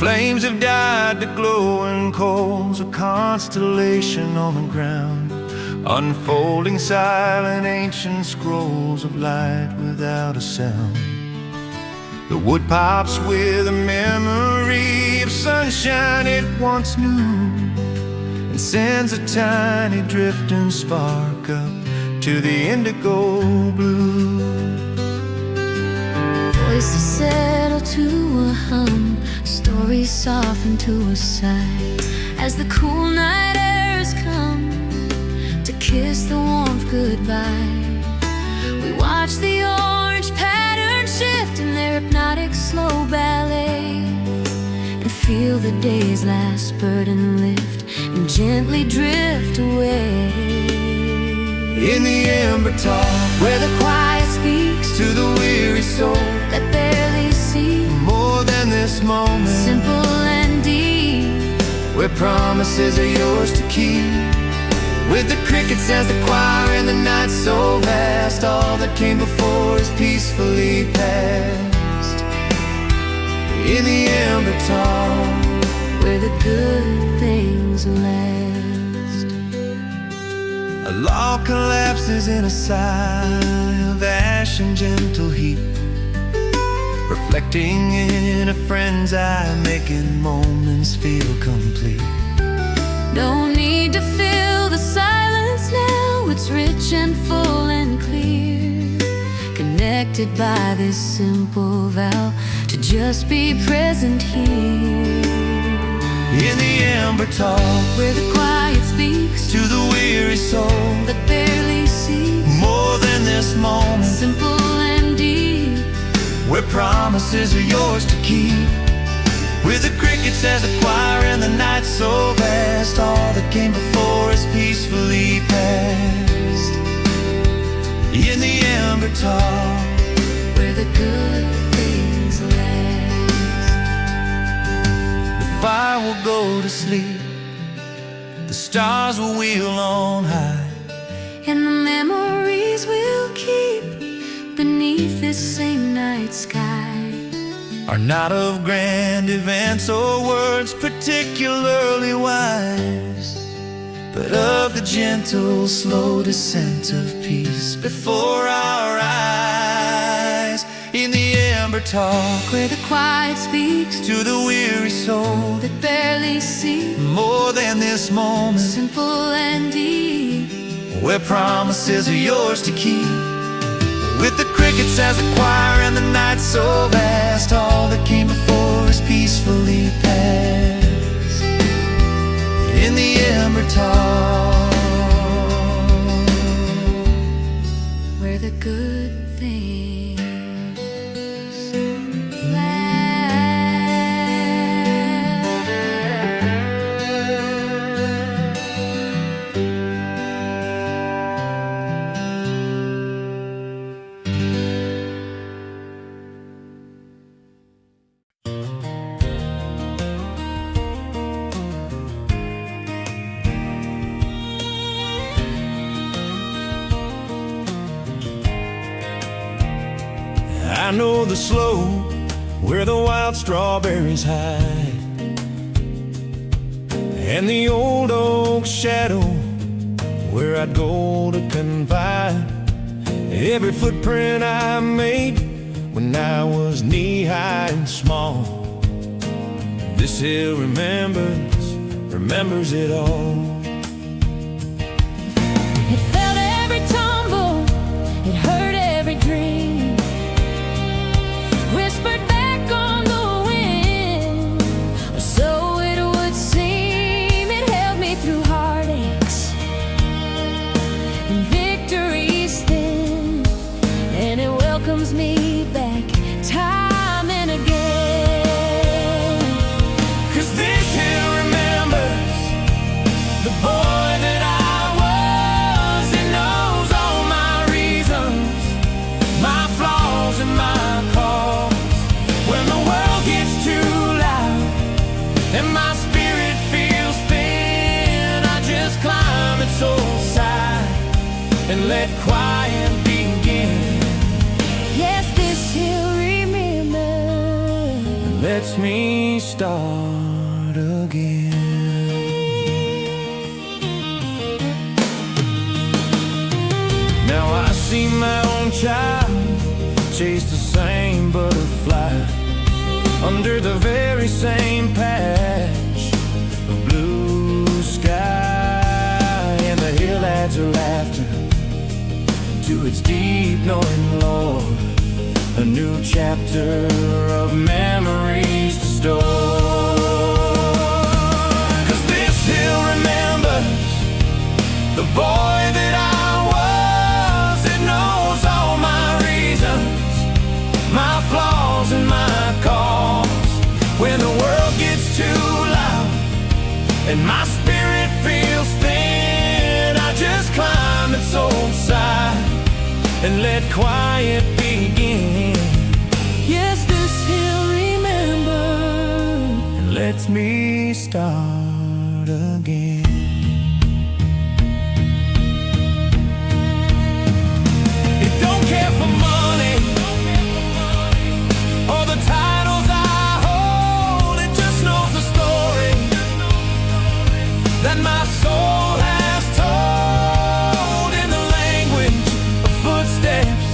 flames have died to glowing coals, a constellation on the ground, unfolding silent ancient scrolls of light without a sound. The wood pops with a memory of sunshine it once knew, and sends a tiny drifting spark up to the indigo blue. Voices settle to a hum, stories soften to a sigh, as the cool night airs come to kiss the warmth goodbye. We watch the orange pattern shift in their hypnotic slow ballet, and feel the day's last burden lift and gently drift away. In the amber talk, where the quiet speaks to the weary soul that barely see, more than this moment, simple and deep, where promises are yours to keep. With the crickets as the choir and the night so vast, all that came before is peacefully past. In the amber talk, where the good things last. a log collapses in a sigh of ash and gentle heat, reflecting in a friend's eye, making moments feel complete. No need to fill the silence now, it's rich and full and clear, connected by this simple vow to just be present here. In the amber talk, where the quiet speaks to the weary soul that barely sees, more than this moment, simple and deep, where promises are yours to keep. With the crickets as a choir and the night so vast, all that came before is peacefully past. In the amber talk, where the good things last. the fire will go to sleep, the stars will wheel on high, and the memories we'll keep beneath this same night sky are not of grand events or words particularly wise, but of the gentle, slow descent of peace before our eyes. In the amber talk, where the quiet speaks to the weary soul that barely sees, more than this moment, simple and deep, where promises are yours to keep. With the crickets as a choir and the night so vast, all that came before is peacefully past. In the amber talk, where the good things last. I know the slope where the wild strawberries hide, and the old oak shadow where I'd go to confide. Every footprint I made when I was knee-high and small, this hill remembers it all. It felt every tumble, it hurt every dream, whispered back on the wind, or so it would seem. It held me through heartaches and victories thin, and it welcomes me back time and again. 'Cause this hill remembers the lets me start again. Now I see my own child chase the same butterfly under the very same patch of blue sky, and the hill adds her laughter to its deep knowing lore, a new chapter of memories to store. 'Cause this hill remembers the boy that I was. It knows all my reasons, my flaws and my cause. When the world gets too loud and my spirit feels thin, I just climb its old side and let quiet begin. Yes, this hill remembers and lets me start again. It don't care for money or the titles I hold. It just knows the story that my soul has told, in the language of footsteps,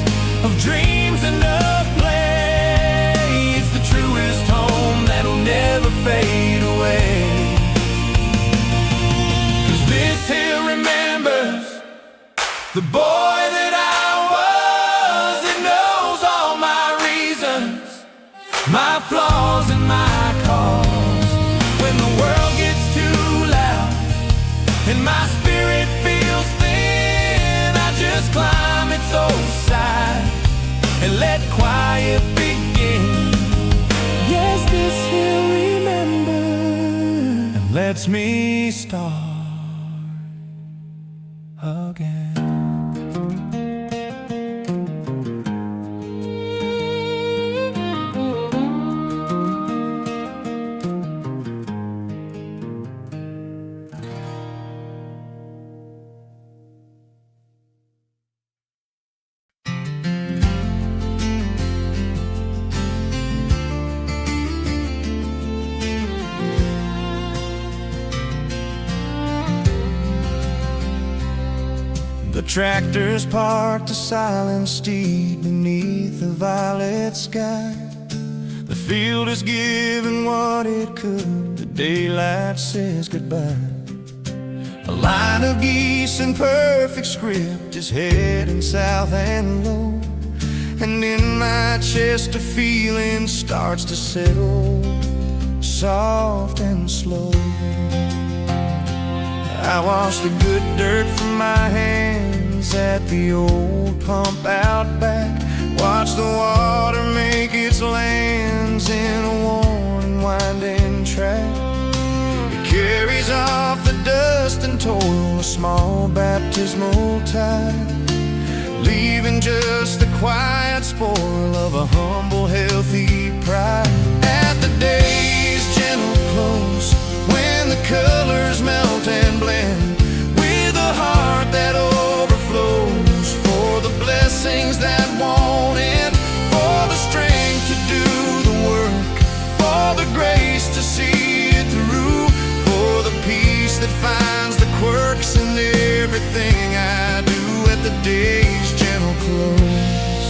of dreams and of play. It's the truest home that'll never fade away. 'Cause this hill remembers the boy that I was. It knows all my reasons, my flaws and my cause. When the world gets too loud and my spirit feels thin, I just climb its old side and let quiet begin. Yes, this hill remembers and lets me start again. The tractor's parked a silent steed beneath the violet sky. The field is giving what it could, the daylight says goodbye. A line of geese in perfect script is heading south and low, and in my chest a feeling starts to settle, soft and slow. I wash the good dirt from my hands at the old pump out back, watch the water make its lands in a worn and winding track. It carries off the dust and toil, a small baptismal tide, leaving just the quiet spoil of a humble, healthy pride. At the day's gentle close, when the colors melt and blend, with a heart that overflows, for the blessings that won't end, for the strength to do the work, for the grace to see it through, for the peace that finds the quirks in everything I do. At the day's gentle close,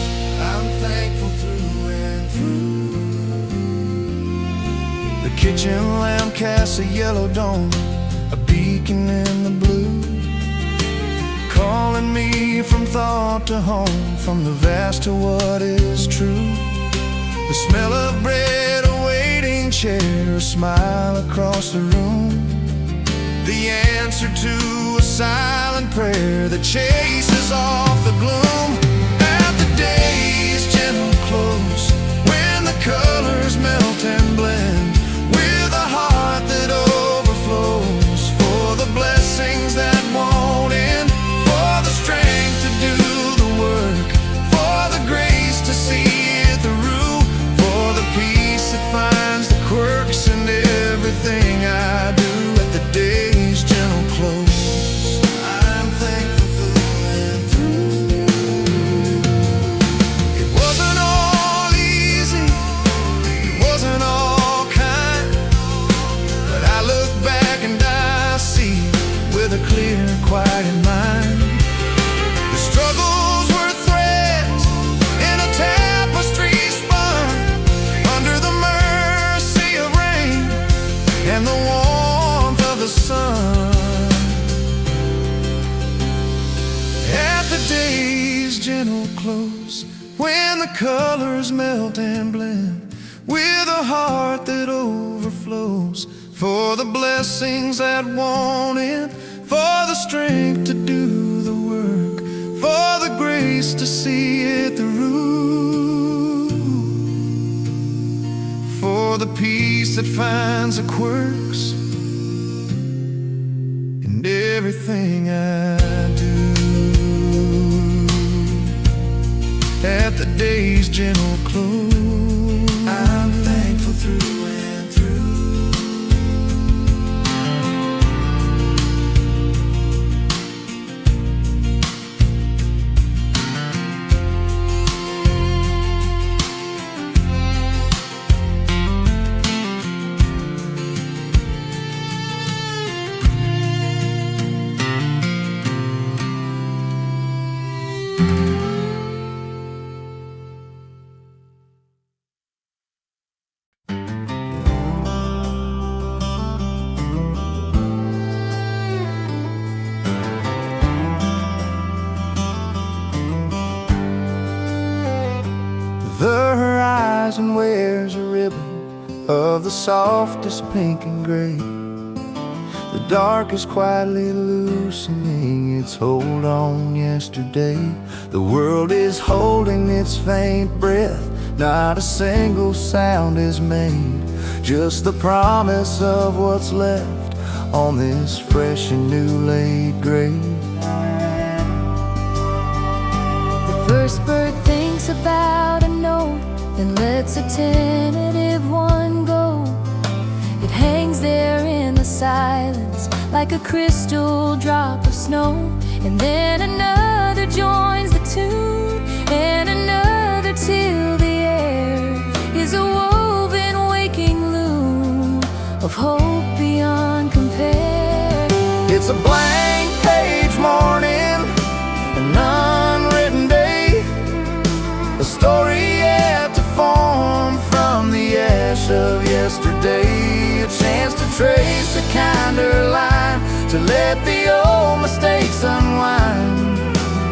I'm thankful through and through. The kitchen lamp casts a yellow dome, a beacon in the blue, calling me from thought to home, from the vast to what is true. The smell of bread, a waiting chair, a smile across the room, the answer to a silent prayer that chases off the gloom. At the day's gentle close, when the colors melt and blend, with a heart that overflows, for the blessings that won't end, for the strength to do the work, for the grace to see it through, for the peace that finds the quirks in everything I do. At the day's gentle close, I'm thankful through and through. It wasn't all easy, it wasn't all and the colors melt and blend with a heart that overflows for the blessings that won't end, for the strength to do the work, for the grace to see it through, for the peace that finds the quirks in everything I do. At the day's gentle close, I'm thankful through and through. The horizon wears a ribbon of the softest pink and gray. The dark is quietly loosening its hold on yesterday. The world is holding its faint breath, not a single sound is made, just the promise of what's left on this fresh and new laid grave. The first bird thinks about a note, then lets a tentative one go. It hangs there in the silence like a crystal drop of snow. And then another joins the tune, and another, till the air is a woven waking loom of hope beyond compare. It's a blank page morning, an unwritten day, a story yet to form from the ash of yesterday. A chance to trace a kinder line, to let the old mistakes unwind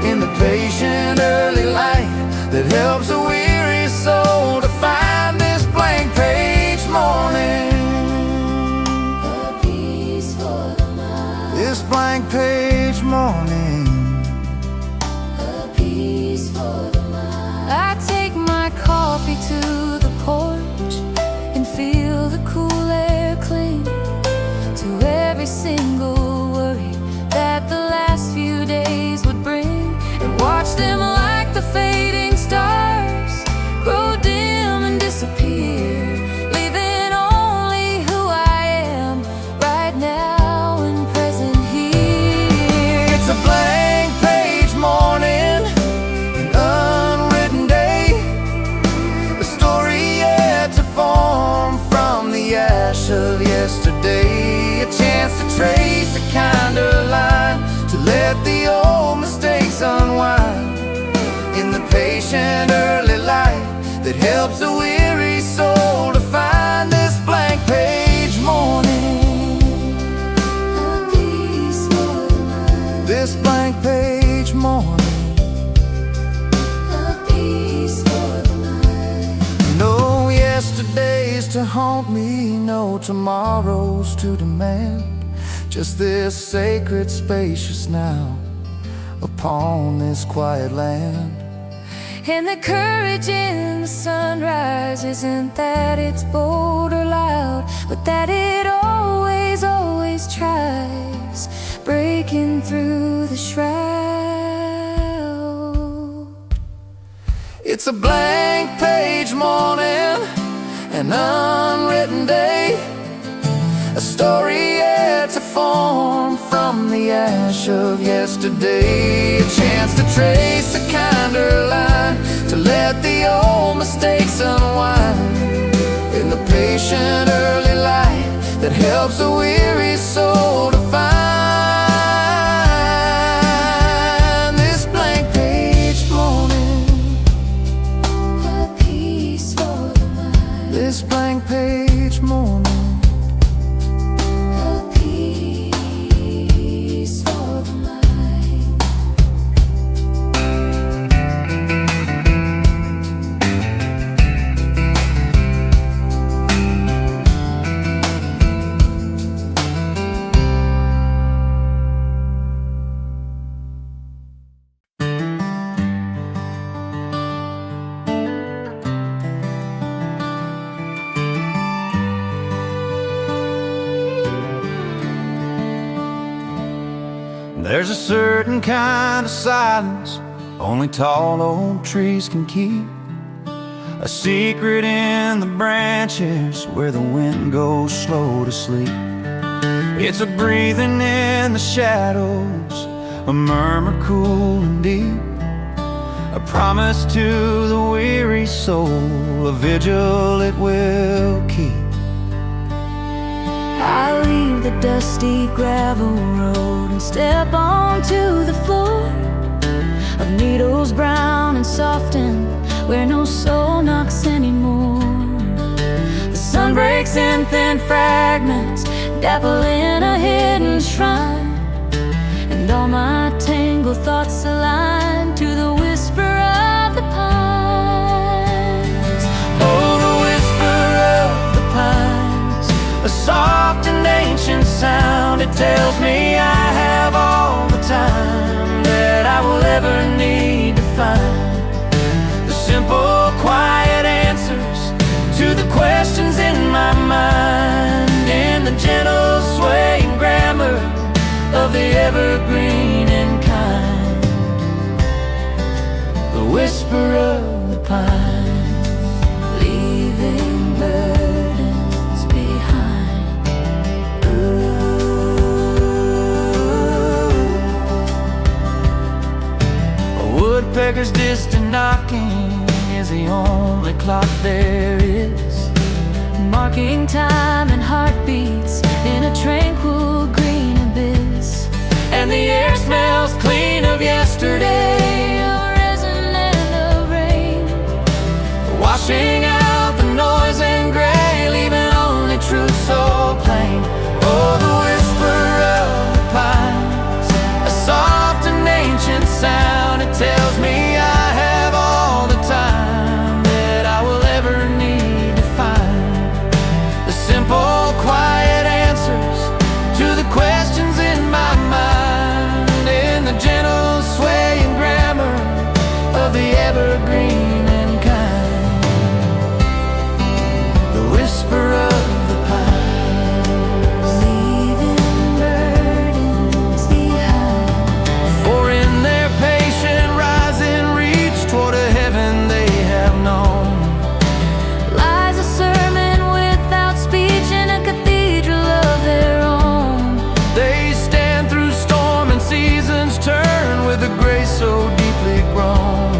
in the patient early light that helps a weary soul to find this blank page morning. A piece for the mind. This blank page morning. A piece for the mind. I take my coffee to the porch and feel the cool air cling to every single worry that the last few days would bring, and watch them like the fading stars grow dim and disappear, leaving only who I am right now and present here. It's a blank page morning, an unwritten day, a story yet to form from the ash of yesterday. A chance to trace a kinder line, to let the old mistakes unwind in the patient early light that helps a weary soul to find this blank page morning. A piece for the mind. This blank page morning. A piece for the mind. No yesterdays to haunt me, no tomorrows to demand, just this sacred spacious now upon this quiet land. And the courage in the sunrise isn't that it's bold or loud, but that it always, always tries, breaking through the shroud. It's a blank page morning, an unwritten day, a story yet to form from the ash of yesterday. A chance to trace a kinder line, to let the old mistakes unwind in the patient early light that helps a weary soul to find this blank page morning. A piece for the mind. This blank page morning. A piece for the mind. There's a certain kind of silence only tall old trees can keep, a secret in the branches where the wind goes slow to sleep. It's a breathing in the shadows, a murmur cool and deep, a promise to the weary soul, a vigil it will keep. I leave the dusty gravel road and step onto the floor of needles brown and softened, where no soul knocks anymore. The sun breaks in thin fragments, dapple in a hidden shrine, and all my tangled thoughts align to the whisper of the pines. Oh, the whisper of the pines, a soft and ancient sound. It tells me I have all the time that I will ever need to find the simple, quiet answers to the questions in my mind, in the gentle swaying grammar of the evergreen and kind. The whisper of the pine, leaving burdens behind. Ooh. A woodpecker's distant knocking is the only clock there is, marking time and heartbeats in a tranquil green abyss. And the air smells clean of yesterday, of resin and of rain, washing out the noise and gray, leaving only truth so plain. Oh, the whisper of the pines, a soft and ancient sound. It tells me I have all the time that I will ever need to find the simple, quiet answers to the questions in my mind, in the gentle swaying grammar of the evergreen and kind. The whisper of the pines, leaving burdens behind. For in their patient rising reach toward a heaven they have known Lies a sermon without speech in a cathedral of their own. They stand through storm and seasons turn with a grace so deeply grown.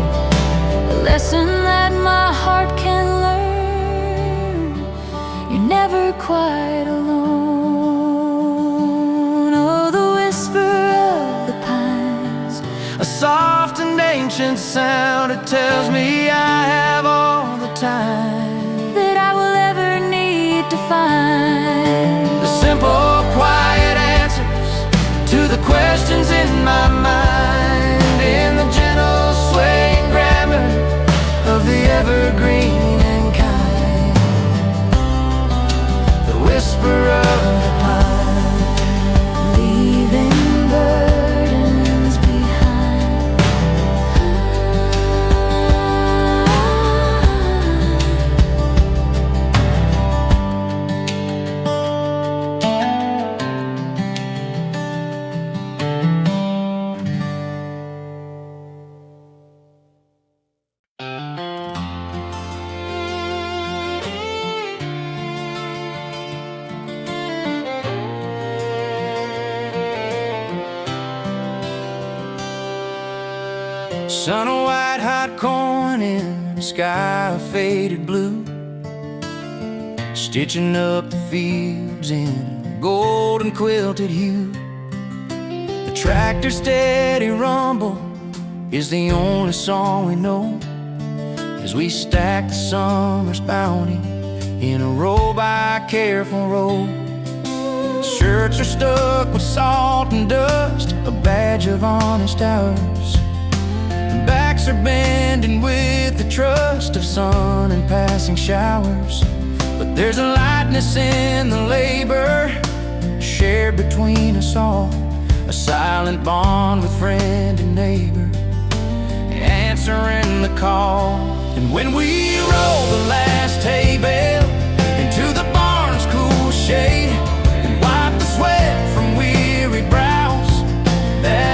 A lesson that my heart can learn, you're never quite alone. Oh, the whisper of the pines, A soft and ancient sound. It tells me I have all the time that I will ever need to find the simple, quiet answers to the questions in my mind, in the gentle swaying grammar of the evergreen and kind. The whisper of the pine, leaving burdens behind. sun of white hot corn in a sky of faded blue, stitching up the fields in a golden quilted hue. The tractor's steady rumble is the only song we know, as we stack the summer's bounty in a row by careful row. Shirts are stuck with salt and dust, a badge of honest hours. Backs are bending with the trust of sun and passing showers. But there's a lightness in the labor shared between us all, a silent bond with friend and neighbor, answering the call. And when we roll the last hay bale into the barn's cool shade and wipe the sweat from weary brows, that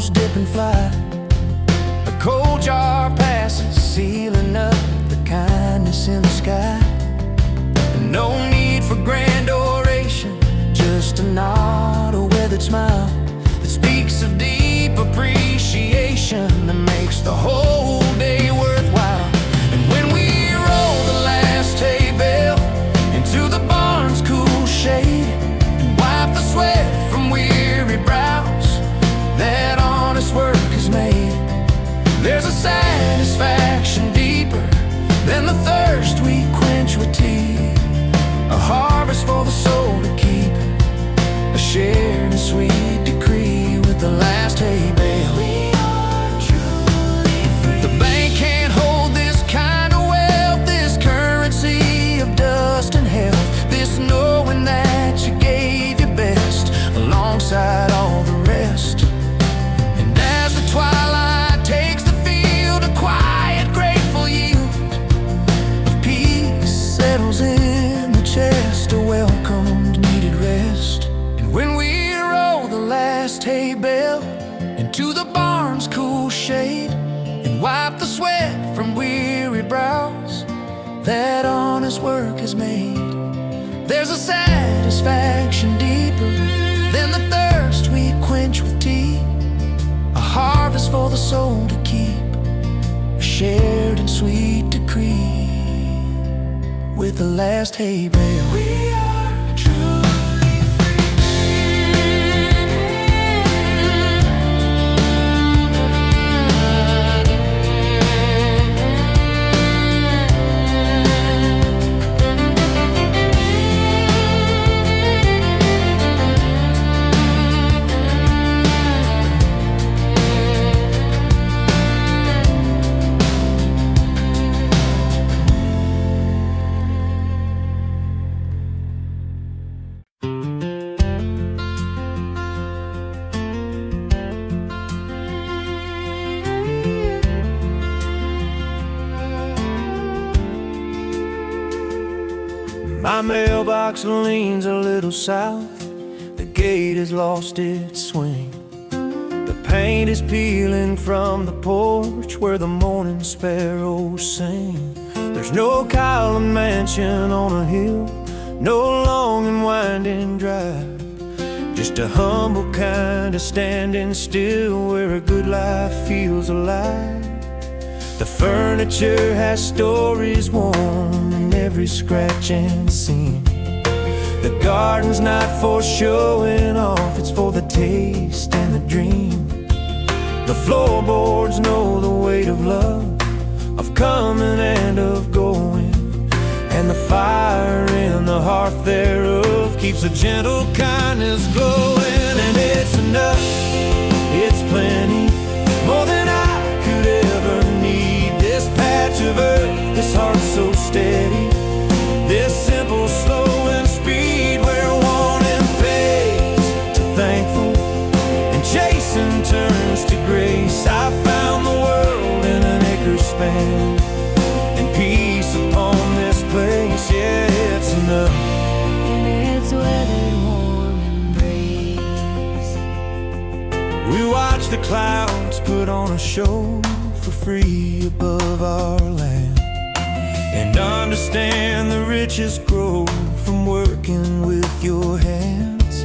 gulls dip and fly. A cold jar passes, sealing up the kindness in the sky. No need for grand oration, just a nod, a weathered smile that speaks of deep appreciation that makes the whole day worthwhile. And when we roll the last hay bale into the barn's cool shade and wipe the sweat from weary brows that honest work has made, there's a satisfaction deeper than the thirst we quench with tea. A harvest for the soul to keep, a shared and sweet decree with the last hay bale. We are truly free. The bank can't hold this kind of wealth, this currency of dust and health, this knowing that you gave your best alongside all the rest. And as the twilight takes the field, a quiet, grateful yield of peace settles in the chest, a welcomed, needed rest. And when we roll the last hay bale into the barn's cool shade and wipe the sweat from weary brows that honest work has made, there's a satisfaction deeper than the thirst we quench with tea. A harvest for the soul to keep, a shared and sweet decree with the last hay bale. We are truly free. My mailbox leans a little south, the gate has lost its swing. The paint is peeling from the porch where the morning sparrows sing. There's no Kylan mansion on a hill, no long and winding drive, just a humble kind of standing still where a good life feels alive. The furniture has stories worn in every scratch and seam. The garden's not for showing off, it's for the taste and the dream. The floorboards know the weight of love, of coming and of going, and the fire in the hearth thereof keeps a gentle kindness glowing. And it's enough, it's plenty, more than I could ever need. This patch of earth, this heart so steady, this simple, slow and speed where wanting fades to thankful and chasing turns to grace. I found the world in an acre span and peace upon this place. Yeah, it's enough. In its weathered, warm embrace, We watch the clouds put on a show for free above our land, and understand the riches grow from working with your hands.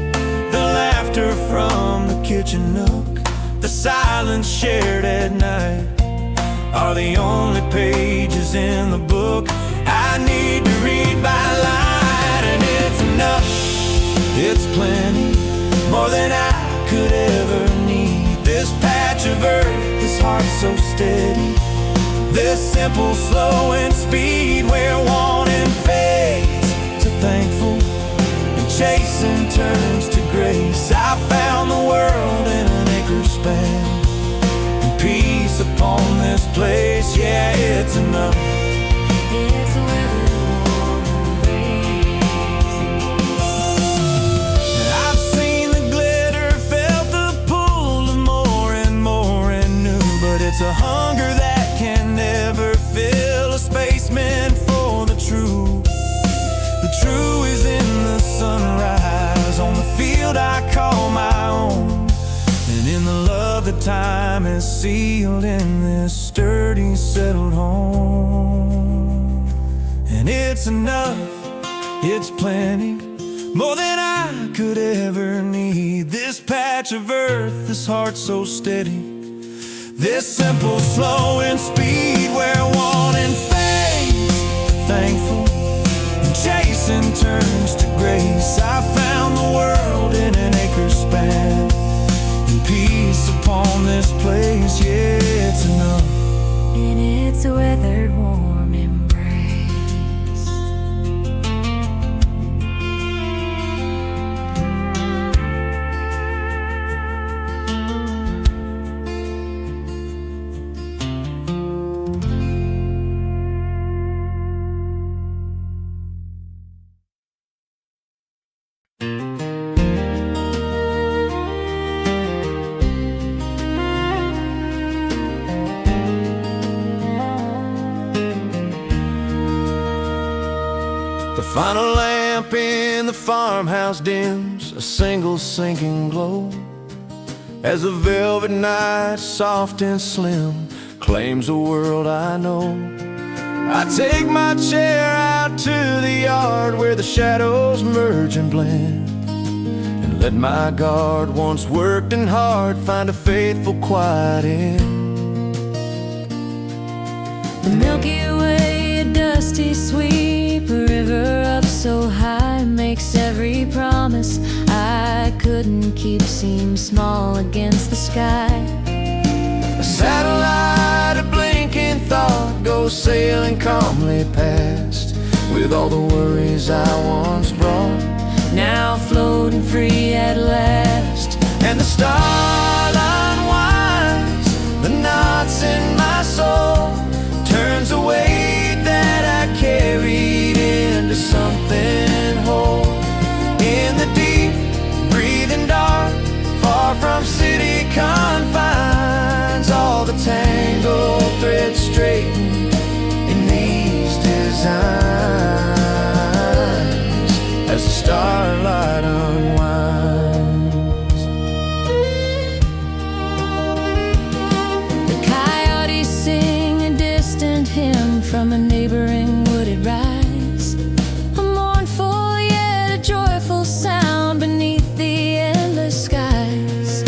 The laughter from the kitchen nook, the silence shared at night, are the only pages in the book I need to read by light. And it's enough, it's plenty, more than I could ever need. This patch of earth, this heart so steady, this simple, slow and speed where wanting fades to thankful and chasing turns to grace. I found the world in an acre span and peace upon this place. Yeah, it's enough. it's a weathered, warm embrace. I've seen the glitter, felt the pull of more and new, but it's a hunger that can never fill, a space meant for the true. The true is in the sunrise on the field I call my own, and in the love that time sealed in this sturdy, settled home. And it's enough, it's plenty, more than I could ever need. This patch of earth, this heart so steady, this simple flow and speed, where wanting fades to thankful and chasing turns to grace. I found the world in an acre span, and peace upon this place. Yeah, it's enough in its weathered warm embrace. The final lamp in the farmhouse dims, a single sinking glow, as the velvet night, soft and slim, claims a world I know. I take my chair out to the yard where the shadows merge and blend, and let my guard, once worked and hard, find a faithful quiet end. The Milky Way, a dusty sweep, a river up so high, makes every promise I couldn't keep seem small against the sky. A satellite, a blinking thought, goes sailing calmly past, with all the worries I once brought, Now floating free at last. and the starlight winds the knots in my soul, turns the weight that I carried into something whole. In the deep, breathing dark, far from city confines, all the tangled threads straighten in these designs, as the starlight unwinds. The coyotes sing a distant hymn from a neighboring wooded rise, a mournful yet a joyful sound beneath the endless skies.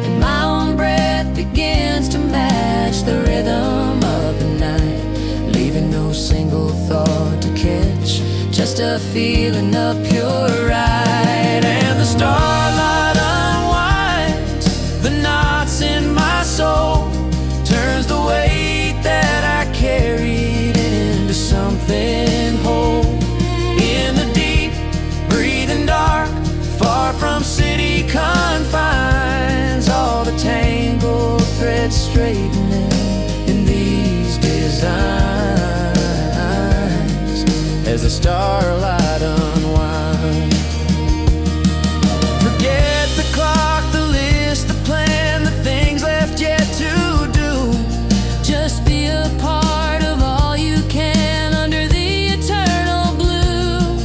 And my own breath begins to match the rhythm of the night, Leaving no single thought to catch, just a feeling of pure right. and the starlight unwinds the knots in my soul, turns the weight that I carried into something whole. In the deep, breathing dark, far from city confines, all the tangled threads straightening in these designs, as the starlight unwinds. Forget the clock, the list, the plan, the things left yet to do. Just be a part of all you can under the eternal blue.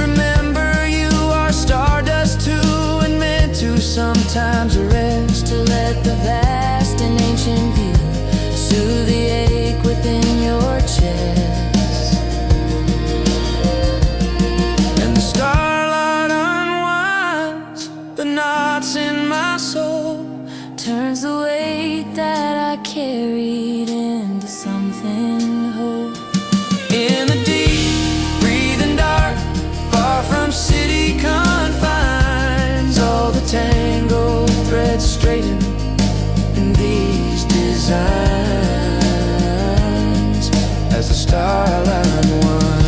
Remember, you are stardust too, and meant to sometimes rest, To let the vast and ancient view soothe the ache within your chest. and the starlight unwinds the knots in my soul, Turns the weight that I carried into something whole. in the deep, breathing dark, far from city confines, all the tangled threads straighten in these designs, as the starlight unwinds.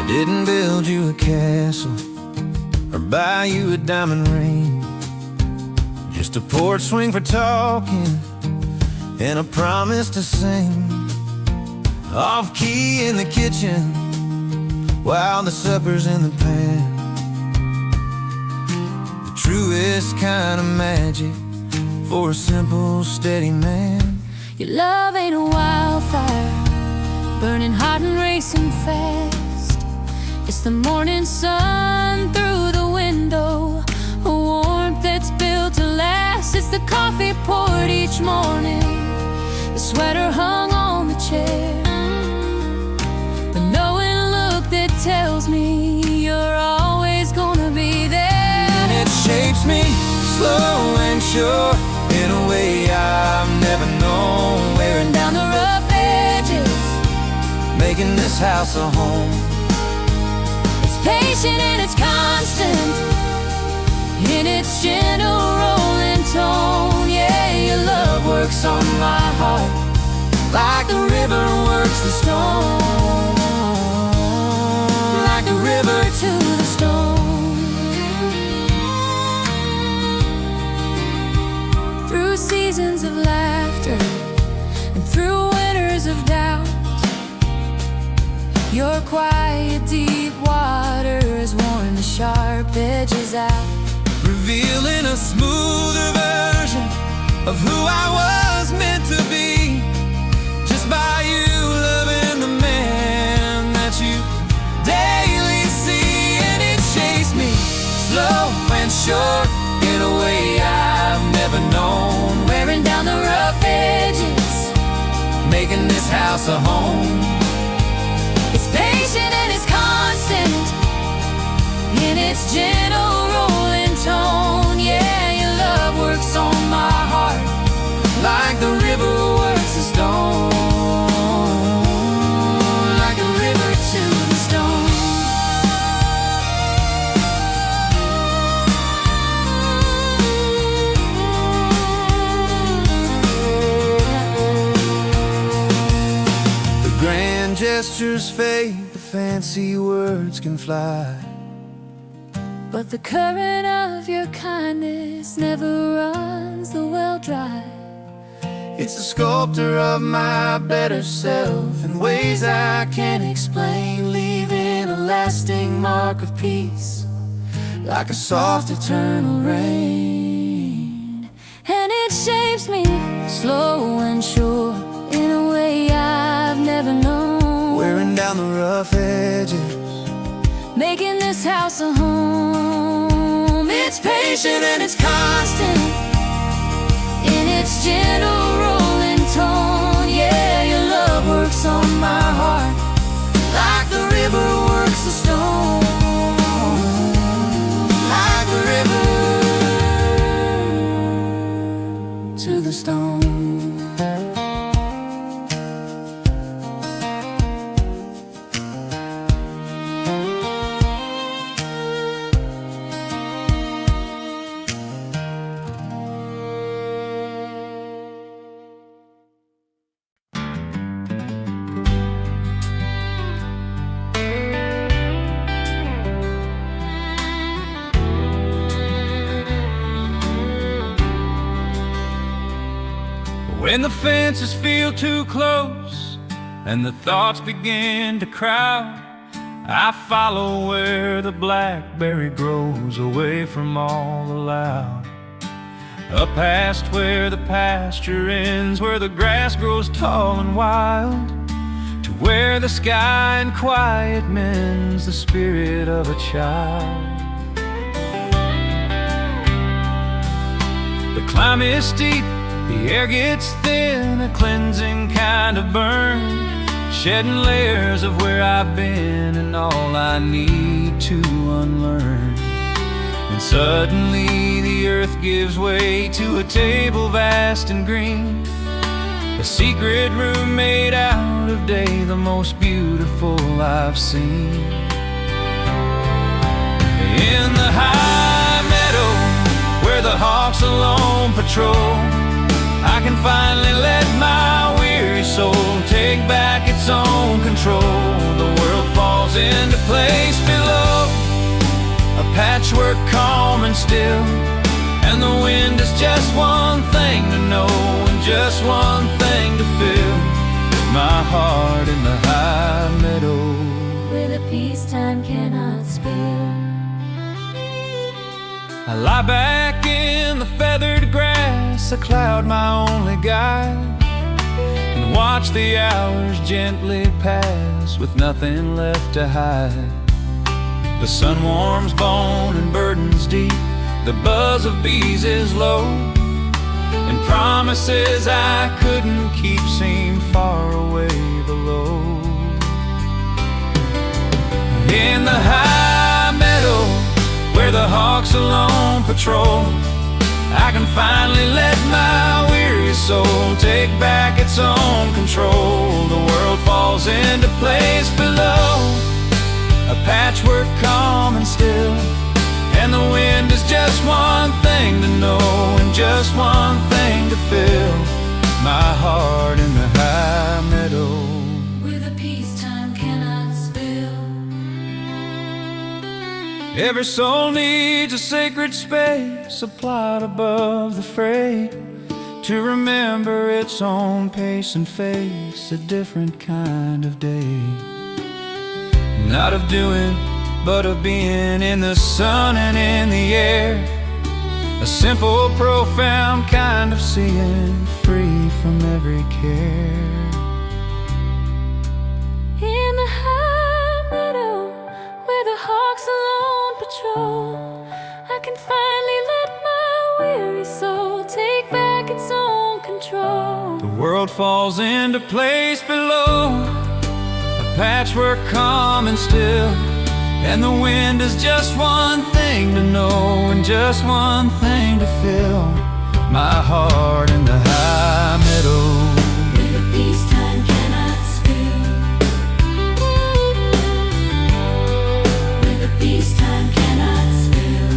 Didn't build you a castle or buy you a diamond ring, just a porch swing for talking and I promise to sing off key in the kitchen while the supper's in the pan. The truest kind of magic for a simple, steady man. Your love ain't a wildfire, burning hot and racing fast. It's the morning sun through the window, a warmth that's built to last. It's the coffee poured each morning, the sweater hung on the chair, the knowing look that tells me you're always gonna be there. And it shapes me slow and sure in a way I've never known, wearing down the rough edges, making this house a home. It's patient and it's constant in its gentle rolling tone. Yeah, your love works on my heart like the river works the stone, like the river to the stone. Through seasons of laughter and through winters of doubt, your quiet deep water has worn the sharp edges out, revealing a smoother version of who I was meant to be, just by you loving the man that you daily see. And it shapes me slow and sure in a way I've never known, wearing down the rough edges, making this house a home. It's patient and it's constant in its gentle rolling tone. Yeah, your love works on my heart like the river works the stone, like a river to the stone. The grand gestures fade, the fancy words can fly, but the current of your kindness never runs the well dry. it's the sculptor of my better self in ways I can't explain, leaving a lasting mark of peace like a soft eternal rain. And it shapes me slow and sure in a way I've never known, Wearing down the rough edges, making this house a home. It's patient and it's constant in its gentle rolling tone. Yeah, your love works on my heart like the river works the stone, like the river to the stone. When the fences feel too close and the thoughts begin to crowd, I follow where the blackberry grows, away from all the loud. Up past where the pasture ends, where the grass grows tall and wild, to where the sky in quiet mends the spirit of a child. The climb is steep, the air gets thin, a cleansing kind of burn, shedding layers of where I've been and all I need to unlearn. And suddenly the earth gives way to a table vast and green, a secret room made out of day, the most beautiful I've seen. In the high meadow where the hawks alone patrol, I can finally let my weary soul take back its own control. The world falls into place below, a patchwork calm and still, And the wind is just one thing to know, and just one thing to feel. My heart in the high meadow, where the peacetime cannot spill. I lie back in the feathered grass, a cloud my only guide, and watch the hours gently pass with nothing left to hide. The sun warms bone and burdens deep, the buzz of bees is low, and promises I couldn't keep seem far away below. In the high meadow, where the hawks alone patrol, I can finally let my weary soul take back its own control. The world falls into place below, a patchwork calm and still, and the wind is just one thing to know, and just one thing to feel. My heart in the high meadow, where the peacetime cannot spill. every soul needs a sacred space, a plot above the fray, to remember its own pace and face a different kind of day. Not of doing, but of being in the sun and in the air, a simple, profound kind of seeing, free from every care. In the high meadow, where the hawks alone patrol, I can finally let my weary soul take back its own control. The world falls into place below, a patchwork calm and still, and the wind is just one thing to know, and just one thing to feel. My heart in the high meadow, where the peacetime cannot spill. Where the peacetime cannot spill.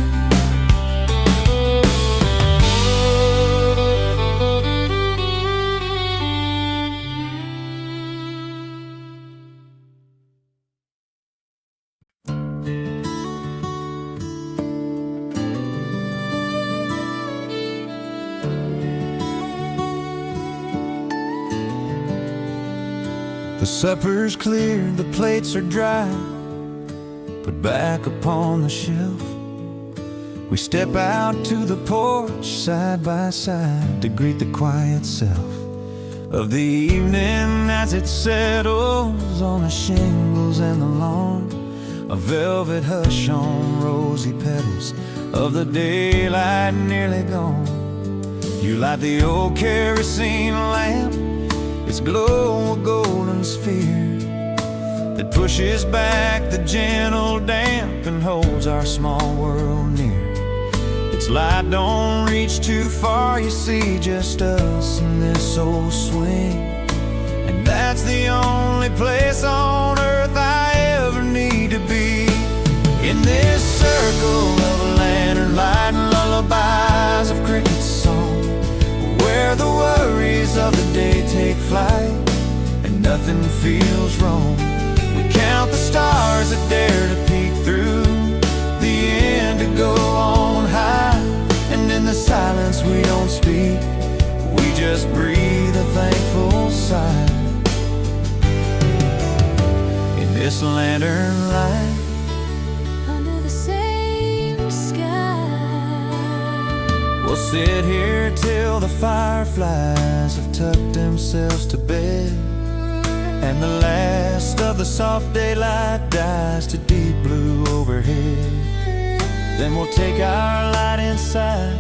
the supper's cleared, the plates are dry, put back upon the shelf. We step out to the porch, side by side, to greet the quiet self of the evening as it settles on the shingles and the lawn. A velvet hush on rosy petals of the daylight nearly gone. You light the old kerosene lamp, its glow a golden sphere that pushes back the gentle damp and holds our small world near. Its light don't reach too far, you see, just us in this old swing. And that's the only place on earth I ever need to be. In this circle of lantern light and lullabies of cricket's song, where the worries of the day take flight and nothing feels wrong. We count the stars that dare to peek through the indigo on high, and in the silence we don't speak, we just breathe a thankful sigh. In this lantern light, Under the same sky, we'll sit here till the fireflies have tucked themselves to bed, and the last of the soft daylight dies to deep blue overhead. Then we'll take our light inside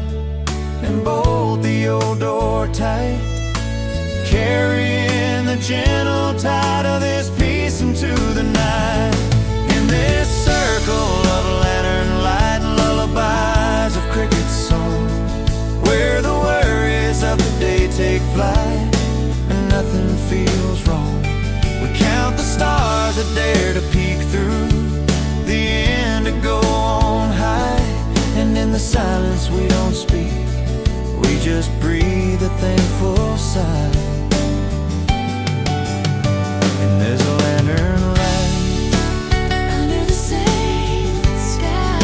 and bolt the old door tight, carrying the gentle tide of this peace into the night. In this circle of lantern light and lullabies of cricket's song, where the worries of the day take flight and nothing feels wrong. We count the stars that dare to peek through the indigo on high, and in the silence we don't speak, we just breathe a thankful sigh. And there's a lantern light under the same sky.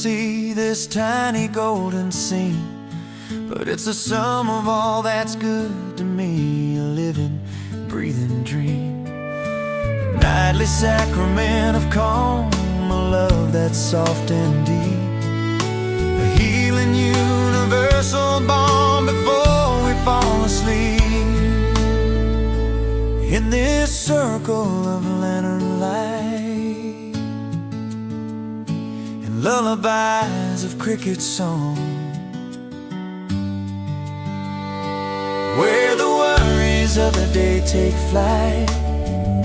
see this tiny golden scene, but it's the sum of all that's good to me, a living, breathing dream. A nightly sacrament of calm, a love that's soft and deep, a healing universal balm before we fall asleep. In this circle of lantern light and lullabies of cricket song, where the worries of the day take flight,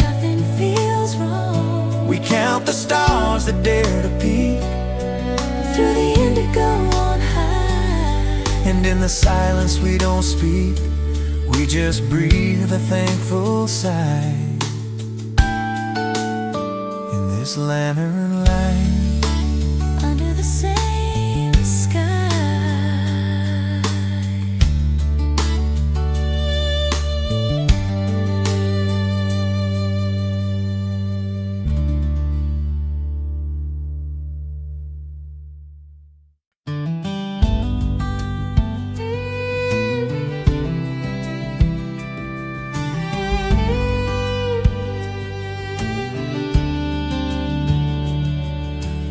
Nothing feels wrong. we count the stars that dare to peek Through the indigo on high, and in the silence we don't speak, we just breathe a thankful sigh. In this lantern light, under the same sky.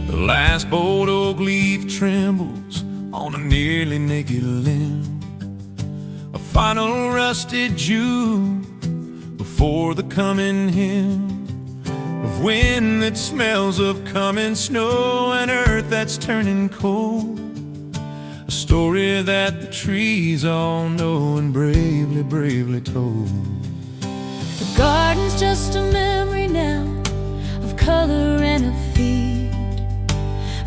The last bold oak leaf trembles on a nearly naked limb, a final rusted June before the coming hymn of wind that smells of coming snow and earth that's turning cold. A story that the trees all know and bravely, bravely told. The garden's just a memory now of color and of feed,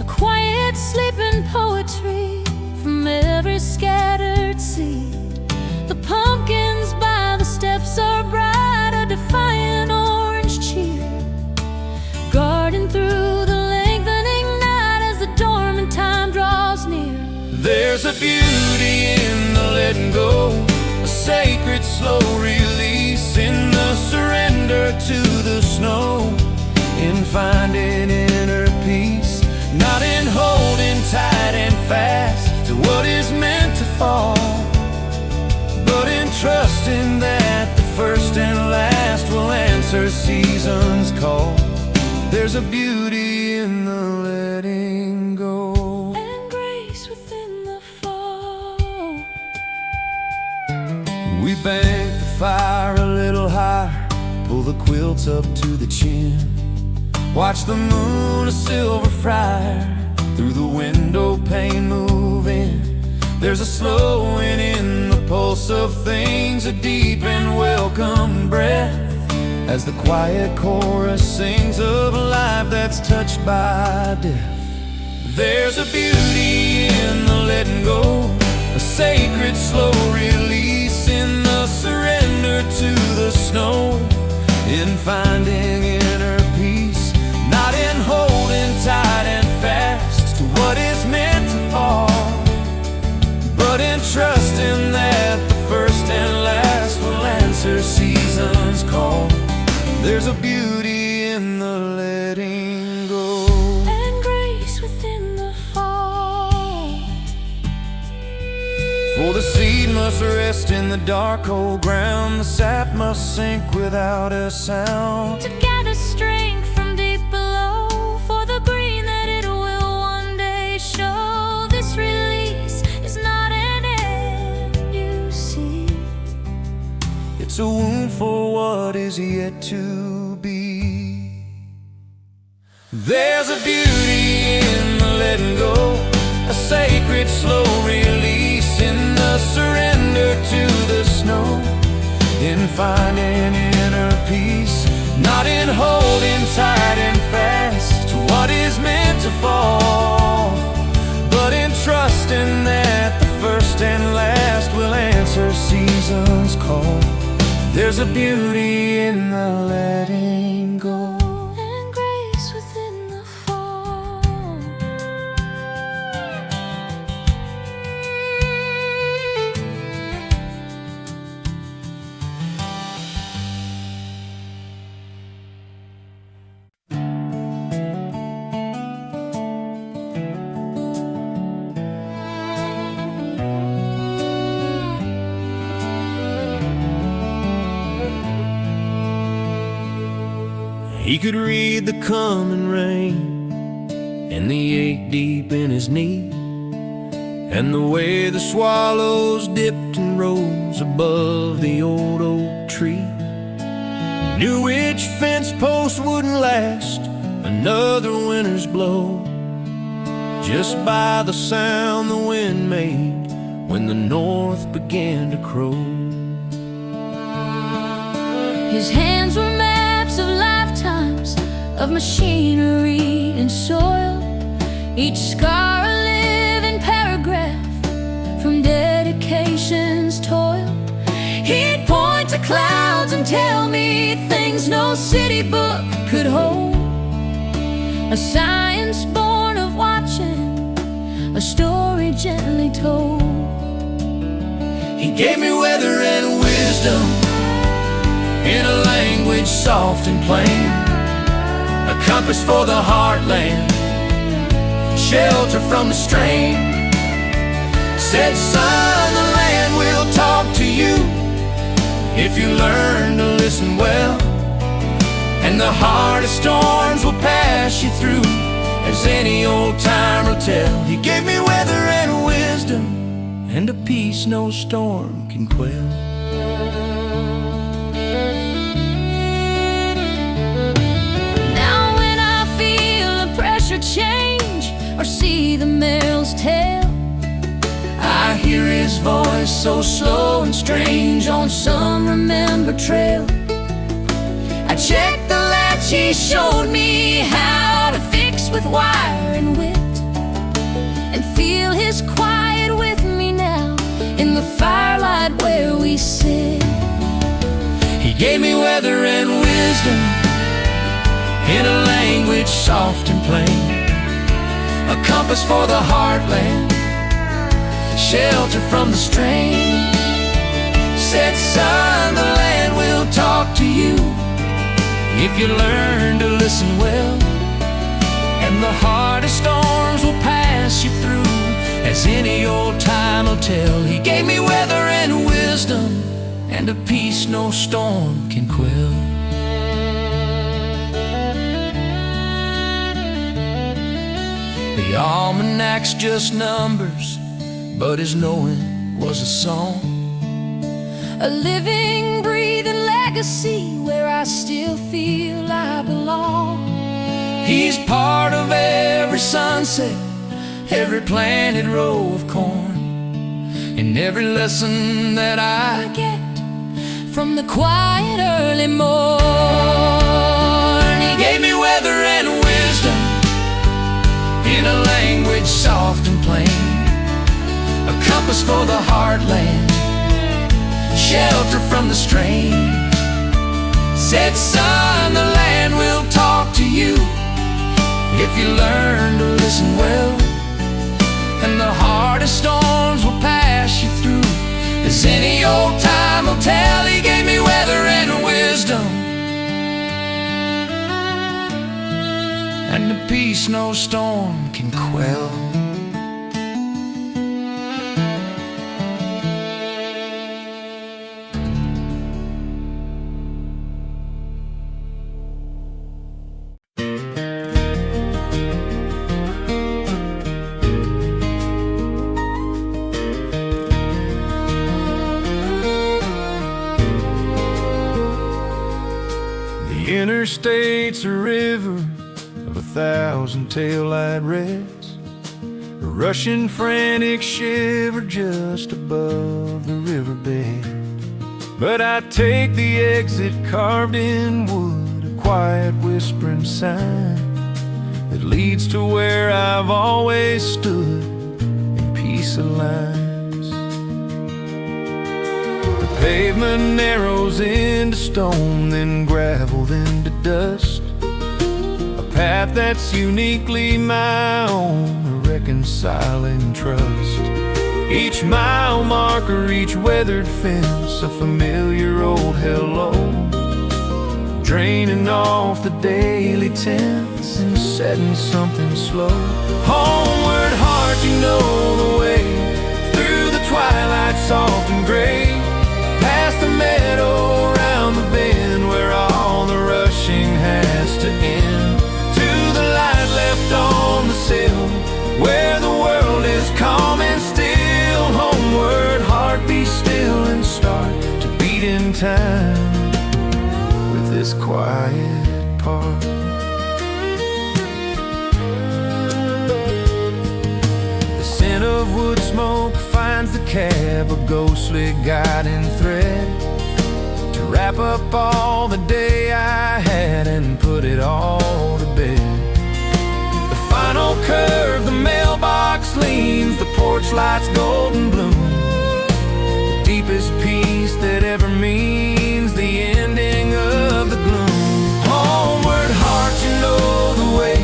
a quiet sleeping poetry from every scattered seed. The pumpkins by the steps are bright, a defiant orange cheer, guarding through the lengthening night as the dormant time draws near. There's a beauty in the letting go, a sacred slow release in the surrender to the snow, in finding inner peace, not in holding tight and fast to what is meant to fall, but in trusting that the first and last will answer season's call. There's a beauty in the letting go, And grace within the fall. we bank the fire a little higher, pull the quilts up to the chin, watch the moon, a silver friar, through the window pane move in. There's a slowing in the pulse of things, a deep and welcome breath, as the quiet chorus sings of a life that's touched by death. There's a beauty in the letting go, a sacred slow release in the surrender to the snow, in finding inner peace, not in holding tight and fast to what is meant to fall, but in trusting that the first and last will answer season's call. There's a beauty in the letting go, And grace within the fall. for the seed must rest in the dark cold ground, the sap must sink without a sound. To gather strength from deep below, for the green that it will one day show. This release is not an end, you see. It's a wound for what is yet to be. There's a beauty in the letting go, a sacred slow release in the surrender to the snow, in finding inner peace, not in holding tight and fast to what is meant to fall, but in trusting that the first and last will answer season's call. There's a beauty in the letting go, And grace within the fall. He could read the coming rain and the ache deep in his knee, and the way the swallows dipped and rose above the old oak tree. Knew which fence post wouldn't last another winter's blow, just by the sound the wind made when the north began to crow. His hands were maps of lifetimes of machinery and soil, each scar a living paragraph from dedication's toil. He'd point to clouds and tell me things no city book could hold, a science born of watching, a story gently told. He gave me weather and wisdom in a language soft and plain, a compass for the heartland, shelter from the strain. Said, son, the land will talk to you if you learn to listen well, and the hardest storms will pass you through, as any old timer will tell. He gave me weather and wisdom and a peace no storm can quell. Now when I feel the pressure change or see the mail's tail, I hear his voice so slow and strange on some remembered trail. I check the latch he showed me how to fix with wire and wit, and feel his quiet with me now in the firelight where we sit. He gave me weather and wisdom in a language soft and plain, a compass for the heartland, shelter from the strain. Said, son, the land will talk to you if you learn to listen well, and the hardest storms will pass you through, as any old time will tell. He gave me weather and wisdom and a peace no storm can quell. The almanac's just numbers, but his knowing was a song, A living, breathing legacy where I still feel I belong. he's part of every sunset, every planted row of corn, and every lesson that I Get from the quiet early morn. He gave me weather and wisdom in a language soft and plain, a compass for the heartland, shelter from the strain. Said, son, the land will talk to you if you learn to listen well, and the hardest storms will pass you through, as any old time will tell. He gave me weather and wisdom and the peace no storm can quell. The interstate's a river of 1,000 tail-light reds, a rushing frantic shiver just above the riverbed. But I take the exit carved in wood, a quiet whispering sign that leads to where I've always stood in peace of lines. The pavement narrows into stone, then gravel, then to dust, a path that's uniquely my own, a reconciling trust. Each mile marker, each weathered fence, a familiar old hello, draining off the daily tense and setting something slow. Homeward heart, you know the way, through the twilight soft and gray, past the meadow, around the bend where all the rushing has to time with this quiet part. The scent of wood smoke finds the cab, a ghostly guiding thread to wrap up all the day I had and put it all to bed. The final curve, the mailbox leans, the porch lights golden bloom, the deepest peace that ever means the ending of the gloom. Homeward, heart, you know the way,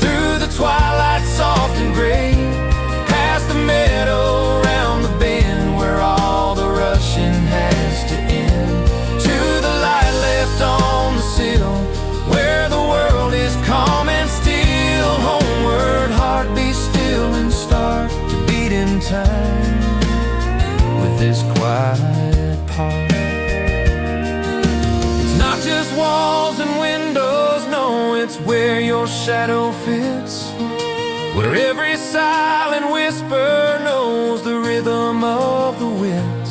through the twilight soft and gray, past the meadow, round the bend where all the rushing has to end, to the light left on the sill where the world is calm and still. Homeward, heart, be still and start to beat in time with this quiet part. It's not just walls and windows, no, it's where your shadow fits, where every silent whisper knows the rhythm of the winds,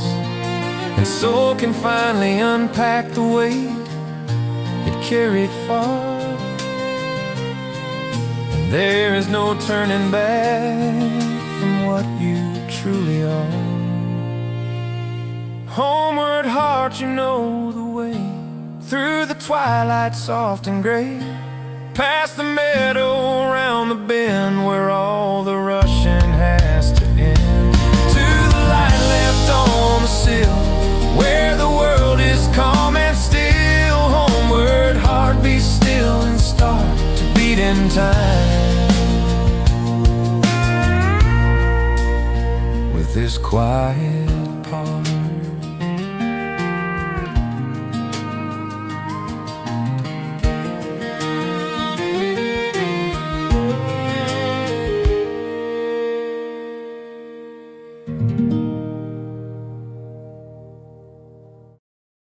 and so can finally unpack the weight it carried far. And there is no turning back from what you truly are. Homeward, heart, you know the way, through the twilight soft and gray, past the meadow, round the bend where all the rushing has to end, to the light left on the sill where the world is calm and still. Homeward, heart, be still and start to beat in time with this quiet